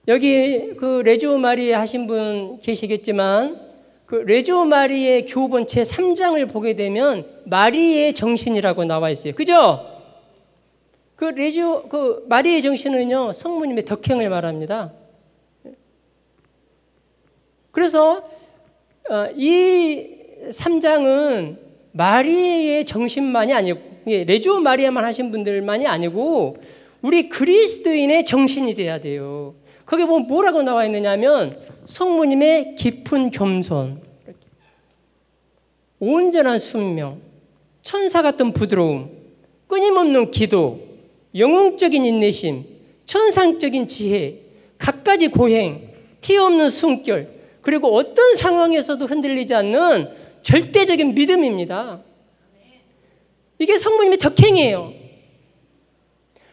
S1: 여기 레지오 마리에 하신 분 계시겠지만 레지오 마리의 교본 제 3장을 보게 되면 마리의 정신이라고 나와 있어요. 그죠? 마리의 정신은요, 성모님의 덕행을 말합니다. 그래서 이 3장은 마리의 정신만이 아니고, 레지오 마리아만 하신 분들만이 아니고 우리 그리스도인의 정신이 돼야 돼요. 거기 보면 뭐라고 나와 있느냐면 성모님의 깊은 겸손, 온전한 순명, 천사 같은 부드러움, 끊임없는 기도, 영웅적인 인내심, 천상적인 지혜, 갖가지 고행, 티 없는 숨결, 그리고 어떤 상황에서도 흔들리지 않는 절대적인 믿음입니다. 이게 성모님의 덕행이에요.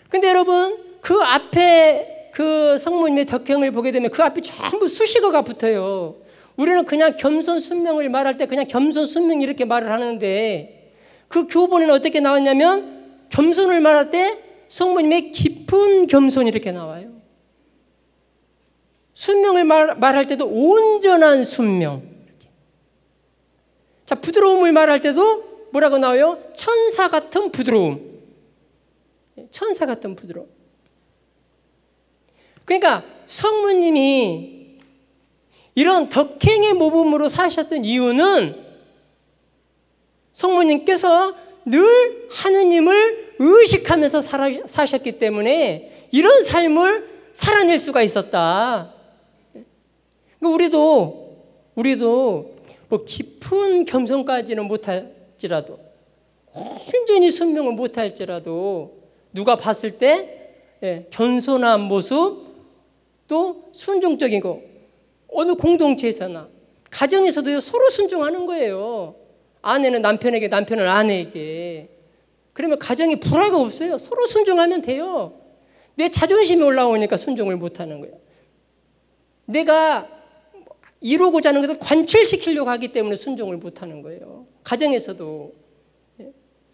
S1: 근데 여러분, 그 앞에 그 성모님의 덕행을 보게 되면 그 앞에 전부 수식어가 붙어요. 우리는 그냥 겸손 순명을 말할 때 그냥 겸손 순명 이렇게 말을 하는데 그 교본에는 어떻게 나왔냐면 겸손을 말할 때 성모님의 깊은 겸손 이렇게 나와요. 순명을 말할 때도 온전한 순명. 자, 부드러움을 말할 때도 뭐라고 나와요? 천사 같은 부드러움. 천사 같은 부드러움. 그러니까 성모님이 이런 덕행의 모범으로 사셨던 이유는 성모님께서 늘 하느님을 의식하면서 사셨기 때문에 이런 삶을 살아낼 수가 있었다. 우리도 깊은 겸손까지는 못할지라도, 온전히 순명을 못할지라도 누가 봤을 때 겸손한 모습, 또 순종적인 거, 어느 공동체에서나 가정에서도 서로 순종하는 거예요. 아내는 남편에게, 남편은 아내에게. 그러면 가정에 불화가 없어요. 서로 순종하면 돼요. 내 자존심이 올라오니까 순종을 못하는 거예요. 내가 이루고자 하는 것을 관철시키려고 하기 때문에 순종을 못하는 거예요. 가정에서도.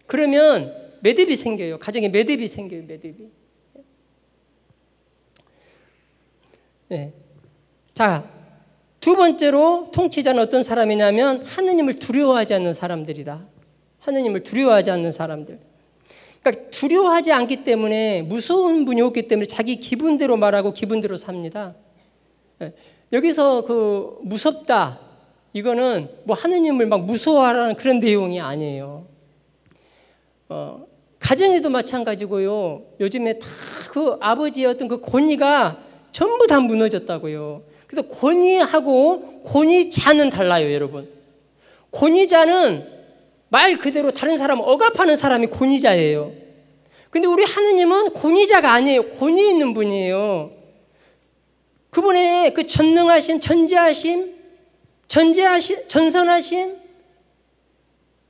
S1: 그러면 매듭이 생겨요. 가정에 매듭이 생겨요. 매듭이. 네. 자, 두 번째로 통치자는 어떤 사람이냐면 하느님을 두려워하지 않는 사람들이다. 하느님을 두려워하지 않는 사람들. 그러니까 두려워하지 않기 때문에, 무서운 분이 없기 때문에 자기 기분대로 말하고 기분대로 삽니다. 여기서 그 무섭다, 이거는 뭐 하느님을 막 무서워하라는 그런 내용이 아니에요. 가정에도 마찬가지고요. 요즘에 다 그 아버지의 어떤 그 권위가 전부 다 무너졌다고요. 그래서 권위하고 권위자는 달라요, 여러분. 권위자는 말 그대로 다른 사람을 억압하는 사람이 권위자예요. 근데 우리 하느님은 권위자가 아니에요. 권위 있는 분이에요. 그분의 그 전능하심, 전선하심,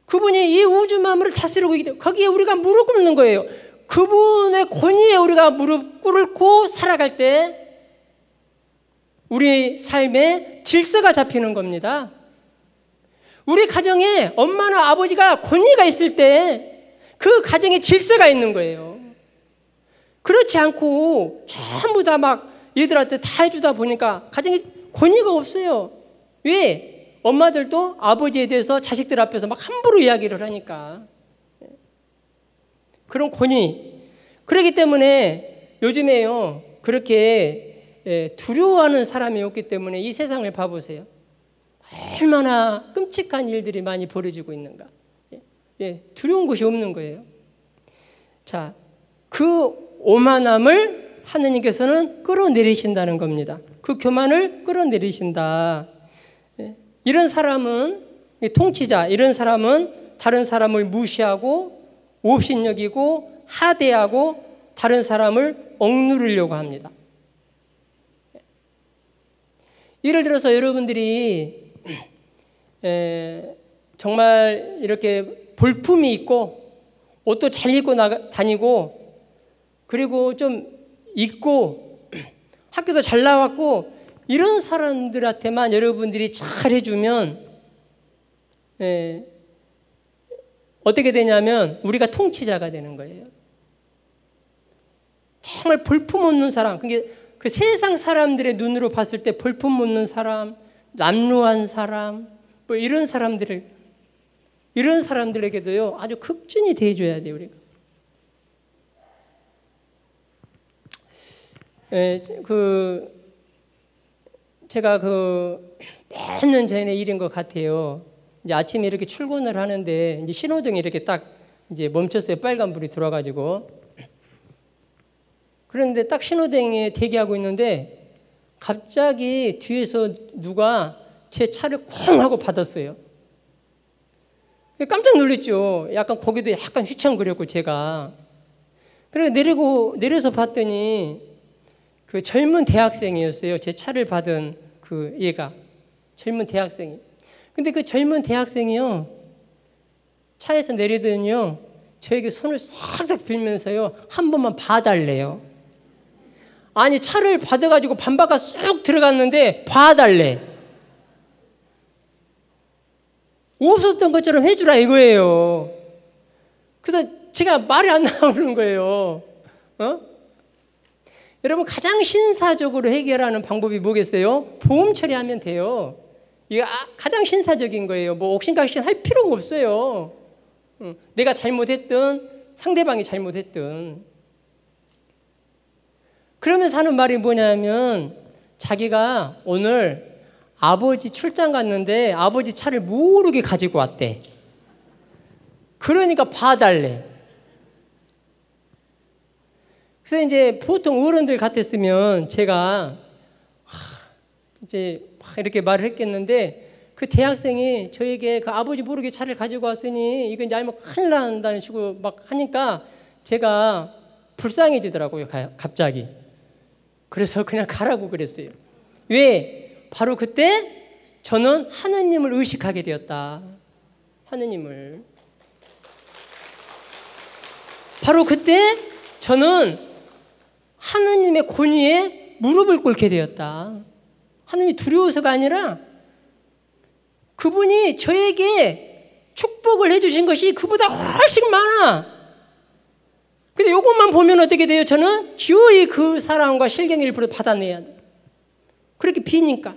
S1: 그분이 이 우주 만물을 다스리고 있기 때문에 거기에 우리가 무릎 꿇는 거예요. 그분의 권위에 우리가 무릎 꿇고 살아갈 때 우리 삶에 질서가 잡히는 겁니다. 우리 가정에 엄마나 아버지가 권위가 있을 때 그 가정에 질서가 있는 거예요. 그렇지 않고 전부 다 막 얘들한테 다 해주다 보니까 가정에 권위가 없어요. 왜? 엄마들도 아버지에 대해서 자식들 앞에서 막 함부로 이야기를 하니까. 그런 권위. 그렇기 때문에 요즘에요, 그렇게 두려워하는 사람이 없기 때문에 이 세상을 봐보세요. 얼마나 끔찍한 일들이 많이 벌어지고 있는가. 두려운 것이 없는 거예요. 자, 그 오만함을 하느님께서는 끌어내리신다는 겁니다. 그 교만을 끌어내리신다. 이런 사람은, 통치자, 이런 사람은 다른 사람을 무시하고 업신여기고 하대하고 다른 사람을 억누르려고 합니다. 예를 들어서 여러분들이 정말 이렇게 볼품이 있고 옷도 잘 입고 다니고 그리고 좀 있고 학교도 잘 나왔고 이런 사람들한테만 여러분들이 잘 해주면 어떻게 되냐면 우리가 통치자가 되는 거예요. 정말 볼품 없는 사람, 그 세상 사람들의 눈으로 봤을 때 볼품 없는 사람, 남루한 사람, 뭐 이런 사람들에게도요 아주 극진히 대해줘야 돼요, 우리가. 제가 몇 년 전의 일인 것 같아요. 이제 아침에 이렇게 출근을 하는데 이제 신호등이 이렇게 딱 이제 멈췄어요. 빨간불이 들어와가지고. 그런데 딱 신호등에 대기하고 있는데 갑자기 뒤에서 누가 제 차를 쿵 하고 받았어요. 깜짝 놀랐죠. 약간 거기도 약간 휘청거렸고 제가. 그래서 내려서 봤더니 그 젊은 대학생이었어요. 제 차를 받은 그 얘가 젊은 대학생이. 근데 그 젊은 대학생이요 차에서 내리더니요 저에게 손을 싹싹 빌면서요 한 번만 봐달래요. 아니 차를 받아가지고 반바가 쑥 들어갔는데 봐달래. 없었던 것처럼 해주라 이거예요. 그래서 제가 말이 안 나오는 거예요. 여러분 가장 신사적으로 해결하는 방법이 뭐겠어요? 보험 처리하면 돼요. 이게 가장 신사적인 거예요. 뭐 옥신각신 할 필요가 없어요. 내가 잘못했든 상대방이 잘못했든. 그러면서 하는 말이 뭐냐면 자기가 오늘 아버지 출장 갔는데 아버지 차를 모르게 가지고 왔대. 그러니까 봐달래. 그래서 이제 보통 어른들 같았으면 제가 이제 막 이렇게 말을 했겠는데 그 대학생이 저에게 그 아버지 모르게 차를 가지고 왔으니 이거 이제 알면 큰일 난다는 식으로 막 하니까 제가 불쌍해지더라고요, 갑자기. 그래서 그냥 가라고 그랬어요. 왜? 바로 그때 저는 하느님을 의식하게 되었다. 하느님을. 바로 그때 저는 하느님의 권위에 무릎을 꿇게 되었다. 하느님이 두려워서가 아니라 그분이 저에게 축복을 해주신 것이 그보다 훨씬 많아. 요것만 보면 어떻게 돼요? 저는 기어이 그 사람과 실경의 일부를 받아내야 돼요. 그렇게 비니까.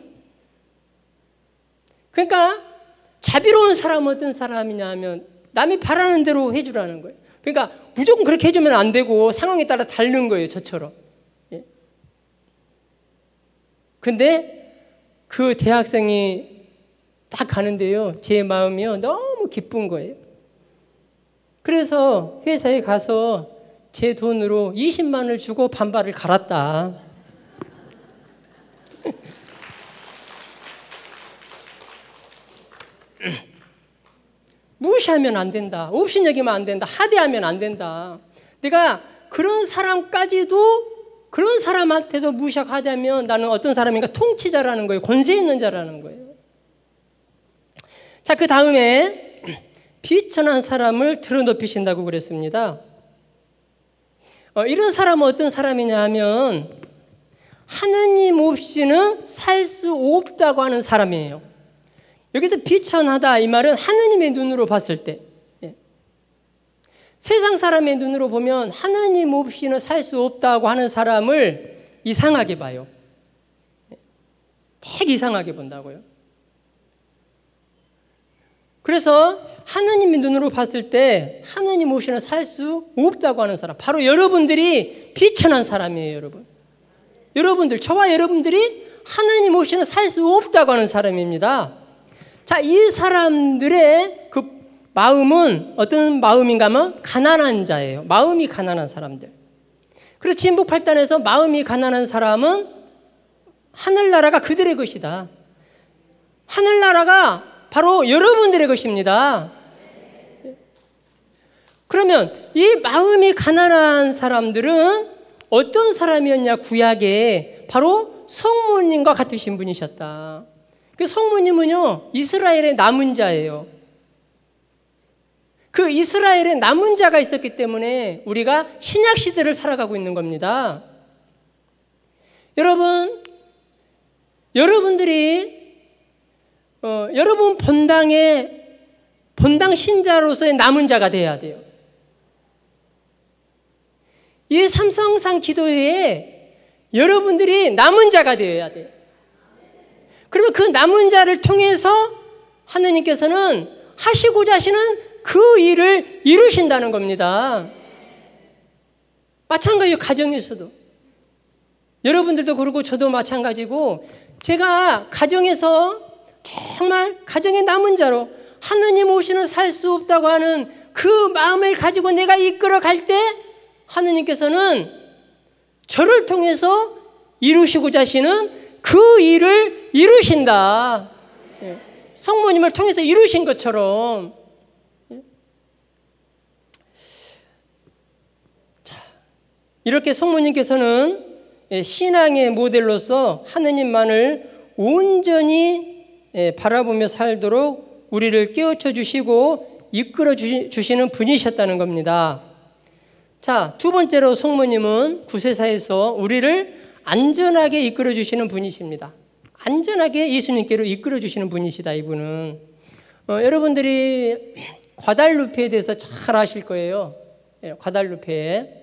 S1: 그러니까 자비로운 사람은 어떤 사람이냐 하면 남이 바라는 대로 해주라는 거예요. 그러니까 무조건 그렇게 해주면 안 되고 상황에 따라 다른 거예요. 저처럼. 예. 근데 그 대학생이 딱 가는데요. 제 마음이요. 너무 기쁜 거예요. 그래서 회사에 가서 제 돈으로 20만 원을 주고 반발을 갈았다. 무시하면 안 된다. 업신여기면 안 된다. 하대하면 안 된다. 내가 그런 사람까지도 그런 사람한테도 무시하고 하대하면 나는 어떤 사람인가? 통치자라는 거예요. 권세 있는 자라는 거예요. 자, 그 다음에 비천한 사람을 드러높이신다고 그랬습니다. 이런 사람은 어떤 사람이냐 하면 하느님 없이는 살 수 없다고 하는 사람이에요. 여기서 비천하다 이 말은 하느님의 눈으로 봤을 때, 세상 사람의 눈으로 보면 하느님 없이는 살 수 없다고 하는 사람을 이상하게 봐요. 되게 이상하게 본다고요. 그래서 하느님의 눈으로 봤을 때 하느님 없이는 살 수 없다고 하는 사람, 바로 여러분들이 비천한 사람이에요. 여러분들, 저와 여러분들이 하느님 없이는 살 수 없다고 하는 사람입니다. 자, 이 사람들의 그 마음은 어떤 마음인가 하면 가난한 자예요. 마음이 가난한 사람들. 그리고 진복 8단에서 마음이 가난한 사람은 하늘나라가 그들의 것이다. 하늘나라가 바로 여러분들의 것입니다. 그러면 이 마음이 가난한 사람들은 어떤 사람이었냐? 구약에 바로 성모님과 같으신 분이셨다. 그 성모님은요, 이스라엘의 남은 자예요. 그 이스라엘의 남은 자가 있었기 때문에 우리가 신약 시대를 살아가고 있는 겁니다. 여러분들이 여러분 본당 신자로서의 남은 자가 돼야 돼요. 이 삼성상 기도회에 여러분들이 남은 자가 되어야 돼요. 그러면 그 남은 자를 통해서 하느님께서는 하시고자 하시는 그 일을 이루신다는 겁니다. 마찬가지예요. 가정에서도. 여러분들도 그렇고 저도 마찬가지고, 제가 가정에서 정말 가정의 남은 자로 하느님 없이는 살 수 없다고 하는 그 마음을 가지고 내가 이끌어 갈 때 하느님께서는 저를 통해서 이루시고자 하시는 그 일을 이루신다. 성모님을 통해서 이루신 것처럼. 자, 이렇게 성모님께서는 신앙의 모델로서 하느님만을 온전히 바라보며 살도록 우리를 깨우쳐 주시고 이끌어 주시는 분이셨다는 겁니다. 자, 두 번째로 성모님은 구세사에서 우리를 안전하게 이끌어 주시는 분이십니다. 안전하게 예수님께로 이끌어 주시는 분이시다, 이분은. 여러분들이 과달루페에 대해서 잘 아실 거예요. 과달루페.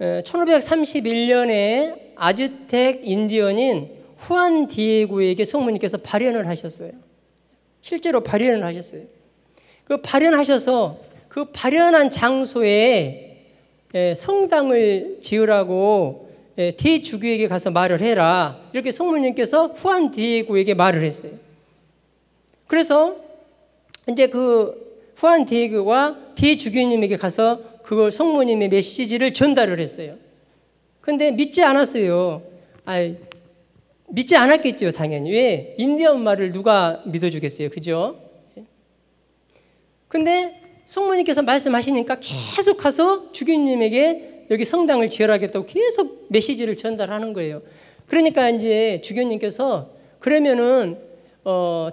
S1: 1531년에 아즈텍 인디언인 후안 디에고에게 성모님께서 발현을 하셨어요. 실제로 발현을 하셨어요. 그 발현하셔서 그 발현한 장소에 성당을 지으라고 대주교에게 가서 말을 해라. 이렇게 성모님께서 후안 디에고에게 말을 했어요. 그래서 이제 그 후안 디에고가 대주교님에게 가서 그걸 성모님의 메시지를 전달을 했어요. 근데 믿지 않았어요. 믿지 않았겠죠, 당연히. 왜? 인디언 말을 누가 믿어주겠어요, 그죠? 근데 성모님께서 말씀하시니까 계속 가서 주교님에게 여기 성당을 지으라겠다고 계속 메시지를 전달하는 거예요. 그러니까 이제 주교님께서 그러면은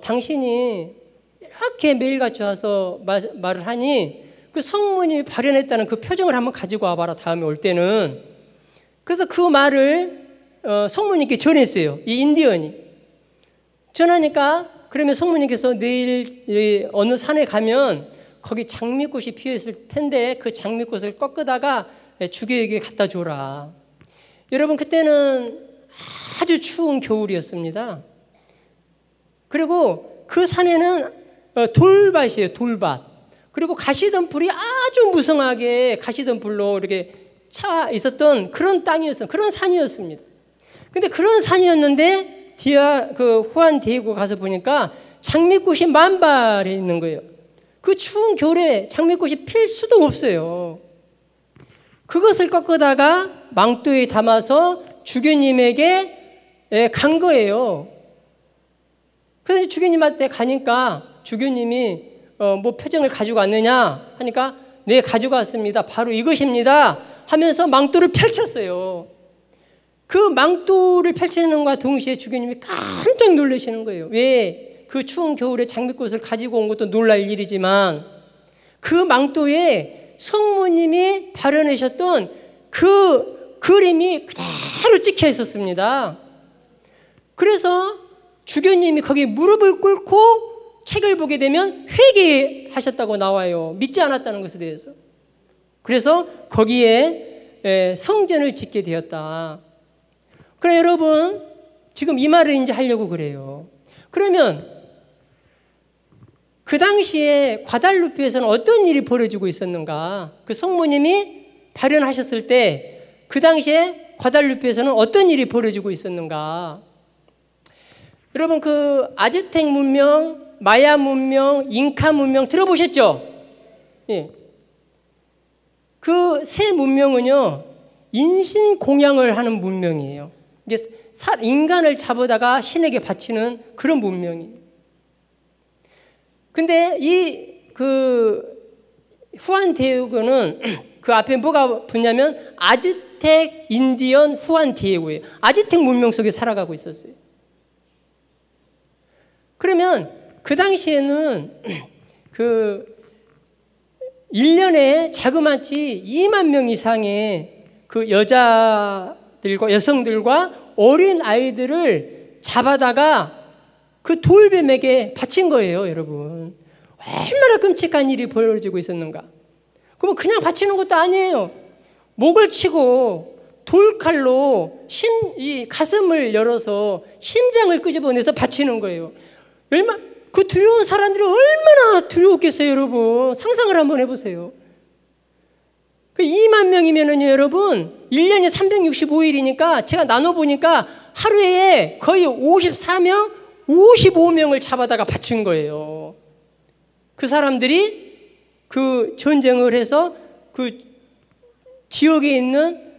S1: 당신이 이렇게 매일같이 와서 말을 하니 그 성모님이 발현했다는 그 표정을 한번 가지고 와봐라, 다음에 올 때는. 그래서 그 말을 성모님께 전했어요. 이 인디언이. 전하니까 그러면 성모님께서 내일 어느 산에 가면 거기 장미꽃이 피어있을 텐데 그 장미꽃을 꺾어다가 주교에게 갖다 줘라. 여러분, 그때는 아주 추운 겨울이었습니다. 그리고 그 산에는 돌밭이에요, 돌밭. 그리고 가시덤불이 아주 무성하게 가시덤불로 이렇게 차 있었던 그런 땅이었어요. 그런 산이었습니다. 근데 그런 산이었는데 후안 디에고 가서 보니까 장미꽃이 만발해 있는 거예요. 그 추운 겨울에 장미꽃이 필 수도 없어요. 그것을 꺾어다가 망토에 담아서 주교님에게 간 거예요. 그래서 주교님한테 가니까 주교님이 뭐 표정을 가지고 왔느냐 하니까 네, 가지고 왔습니다. 바로 이것입니다 하면서 망토를 펼쳤어요. 그 망토를 펼치는 것과 동시에 주교님이 깜짝 놀라시는 거예요. 왜? 그 추운 겨울에 장미꽃을 가지고 온 것도 놀랄 일이지만 그 망토에 성모님이 발현하셨던 그 그림이 그대로 찍혀 있었습니다. 그래서 주교님이 거기에 무릎을 꿇고 책을 보게 되면 회개하셨다고 나와요. 믿지 않았다는 것에 대해서. 그래서 거기에 성전을 짓게 되었다. 그래, 여러분, 지금 이 말을 이제 하려고 그래요. 그러면 그 당시에 과달루페에서는 어떤 일이 벌어지고 있었는가? 그 성모님이 발현하셨을 때 그 당시에 과달루페에서는 어떤 일이 벌어지고 있었는가? 여러분, 그 아즈텍 문명, 마야 문명, 잉카 문명 들어보셨죠? 예. 그 세 문명은요, 인신공양을 하는 문명이에요. 이게 인간을 잡아다가 신에게 바치는 그런 문명이에요. 근데 후안 디에고는 그 앞에 뭐가 붙냐면 아즈텍 인디언 후안 디에고예요. 아즈텍 문명 속에 살아가고 있었어요. 그러면 그 당시에는 1년에 자그마치 2만 명 이상의 그 여자들과 여성들과 어린 아이들을 잡아다가 그 돌뱀에게 바친 거예요, 여러분. 얼마나 끔찍한 일이 벌어지고 있었는가. 그러면 그냥 바치는 것도 아니에요. 목을 치고 돌칼로 이 가슴을 열어서 심장을 끄집어내서 바치는 거예요. 그 두려운 사람들이 얼마나 두려웠겠어요, 여러분. 상상을 한번 해보세요. 그 2만 명이면은요, 여러분, 1년에 365일이니까 제가 나눠보니까 하루에 거의 54명, 55명을 잡아다가 바친 거예요. 그 사람들이 그 전쟁을 해서 그 지역에 있는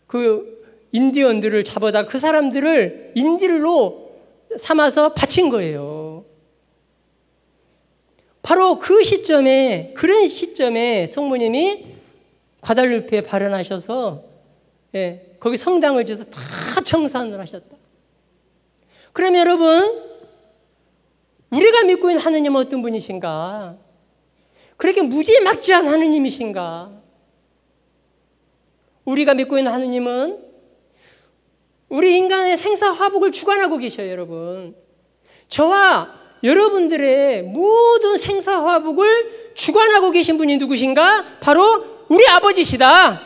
S1: 그 인디언들을 잡아다 그 사람들을 인질로 삼아서 바친 거예요. 바로 그 시점에, 그런 시점에 성모님이 과달루페에 발현하셔서 거기 성당을 지어서 다 청산을 하셨다. 그러면 여러분, 우리가 믿고 있는 하느님은 어떤 분이신가? 그렇게 무지막지한 하느님이신가? 우리가 믿고 있는 하느님은 우리 인간의 생사화복을 주관하고 계셔요, 여러분. 저와 여러분들의 모든 생사화복을 주관하고 계신 분이 누구신가? 바로 우리 아버지시다.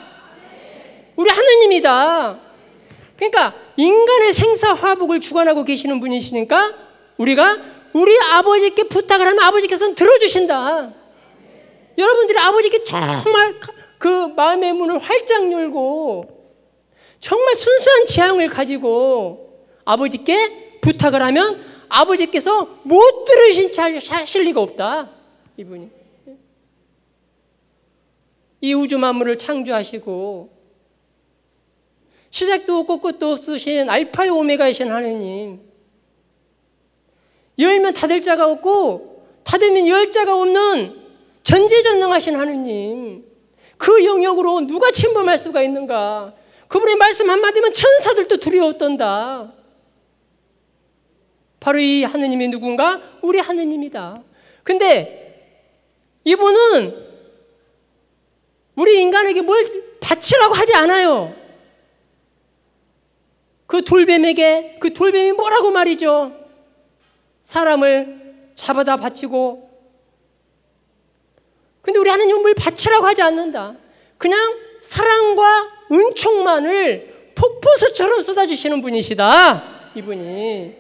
S1: 우리 하느님이다. 그러니까 인간의 생사화복을 주관하고 계시는 분이시니까 우리가 우리 아버지께 부탁을 하면 아버지께서는 들어주신다. 여러분들이 아버지께 정말 그 마음의 문을 활짝 열고 정말 순수한 지향을 가지고 아버지께 부탁을 하면 아버지께서 못 들으신 채 하실 리가 없다. 이분이 이 우주 만물을 창조하시고 시작도 없고 끝도 없으신 알파의 오메가이신 하느님, 열면 닫을 자가 없고 닫으면 열 자가 없는 전지전능하신 하느님, 그 영역으로 누가 침범할 수가 있는가? 그분의 말씀 한마디면 천사들도 두려웠던다. 바로 이 하느님이 누군가? 우리 하느님이다. 근데 이분은 우리 인간에게 뭘 바치라고 하지 않아요. 그 돌뱀에게, 그 돌뱀이 뭐라고 말이죠? 사람을 잡아다 바치고 우리 하나님은 뭘 바치라고 하지 않는다. 그냥 사랑과 은총만을 폭포수처럼 쏟아주시는 분이시다. 이분이.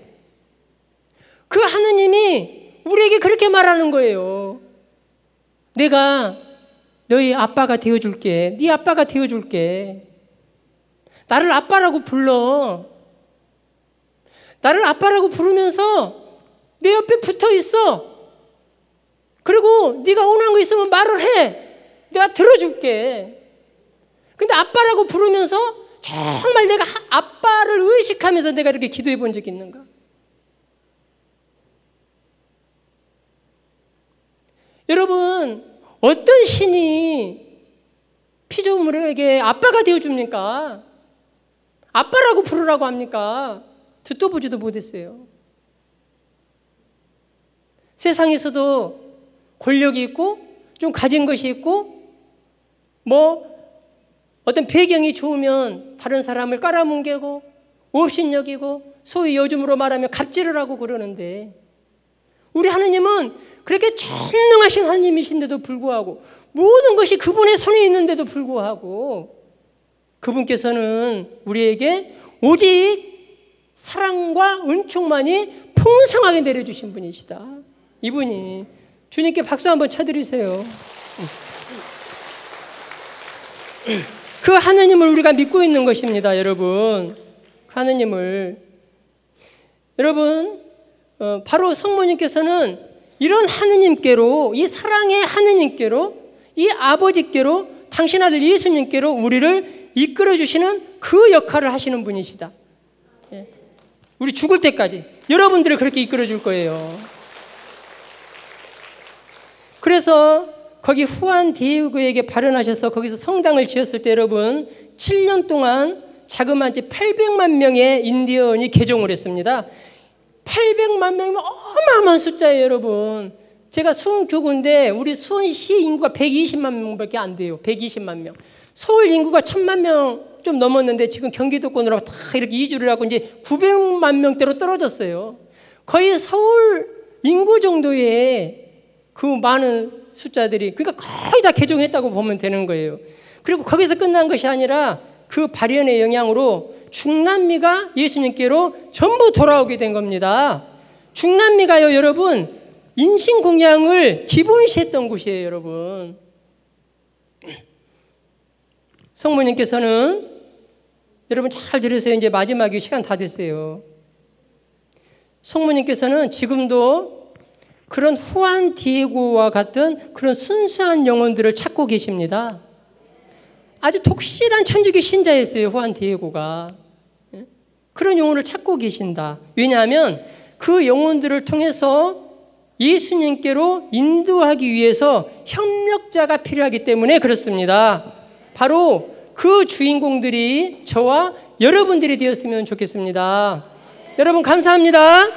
S1: 그 하나님이 우리에게 그렇게 말하는 거예요. 내가 너희 아빠가 되어줄게. 네 아빠가 되어줄게. 나를 아빠라고 불러. 나를 아빠라고 부르면서 내 옆에 붙어 있어. 그리고 네가 원하는 거 있으면 말을 해. 내가 들어줄게. 근데 아빠라고 부르면서 정말 내가 아빠를 의식하면서 내가 이렇게 기도해 본 적이 있는가? 여러분, 어떤 신이 피조물에게 아빠가 되어줍니까? 아빠라고 부르라고 합니까? 듣도 보지도 못했어요. 세상에서도 권력이 있고 좀 가진 것이 있고 어떤 배경이 좋으면 다른 사람을 깔아뭉개고 업신여기고 소위 요즘으로 말하면 갑질을 하고 그러는데, 우리 하나님은 그렇게 전능하신 하나님이신데도 불구하고, 모든 것이 그분의 손에 있는데도 불구하고 그분께서는 우리에게 오직 사랑과 은총만이 풍성하게 내려주신 분이시다. 이분이. 주님께 박수 한번 쳐드리세요. 그 하나님을 우리가 믿고 있는 것입니다, 여러분. 그 하나님을. 여러분, 바로 성모님께서는 이런 하느님께로, 이 사랑의 하느님께로, 이 아버지께로, 당신 아들 예수님께로 우리를 이끌어주시는 그 역할을 하시는 분이시다. 우리 죽을 때까지 여러분들을 그렇게 이끌어줄 거예요. 그래서 거기 후안 디에고에게 발언하셔서 거기서 성당을 지었을 때 여러분 7년 동안 자그마치 800만 명의 인디언이 개종을 했습니다. 800만 명이면 어마어마한 숫자예요, 여러분. 제가 수원교구인데 우리 수원시 인구가 120만 명밖에 안 돼요. 120만 명. 서울 인구가 1000만 명 좀 넘었는데 지금 경기도권으로 다 이렇게 이주를 하고 이제 900만 명대로 떨어졌어요. 거의 서울 인구 정도의 그 많은 숫자들이, 그러니까 거의 다 개종했다고 보면 되는 거예요. 그리고 거기서 끝난 것이 아니라 그 발현의 영향으로 중남미가 예수님께로 전부 돌아오게 된 겁니다. 중남미가요, 여러분, 인신공양을 기본시했던 곳이에요, 여러분. 성모님께서는, 여러분 잘 들으세요. 이제 마지막에 시간 다 됐어요. 성모님께서는 지금도 그런 후안 디에고와 같은 그런 순수한 영혼들을 찾고 계십니다. 아주 독실한 천주교 신자였어요, 후안 디에고가. 그런 영혼을 찾고 계신다. 왜냐하면 그 영혼들을 통해서 예수님께로 인도하기 위해서 협력자가 필요하기 때문에 그렇습니다. 바로 그 주인공들이 저와 여러분들이 되었으면 좋겠습니다. 여러분 감사합니다.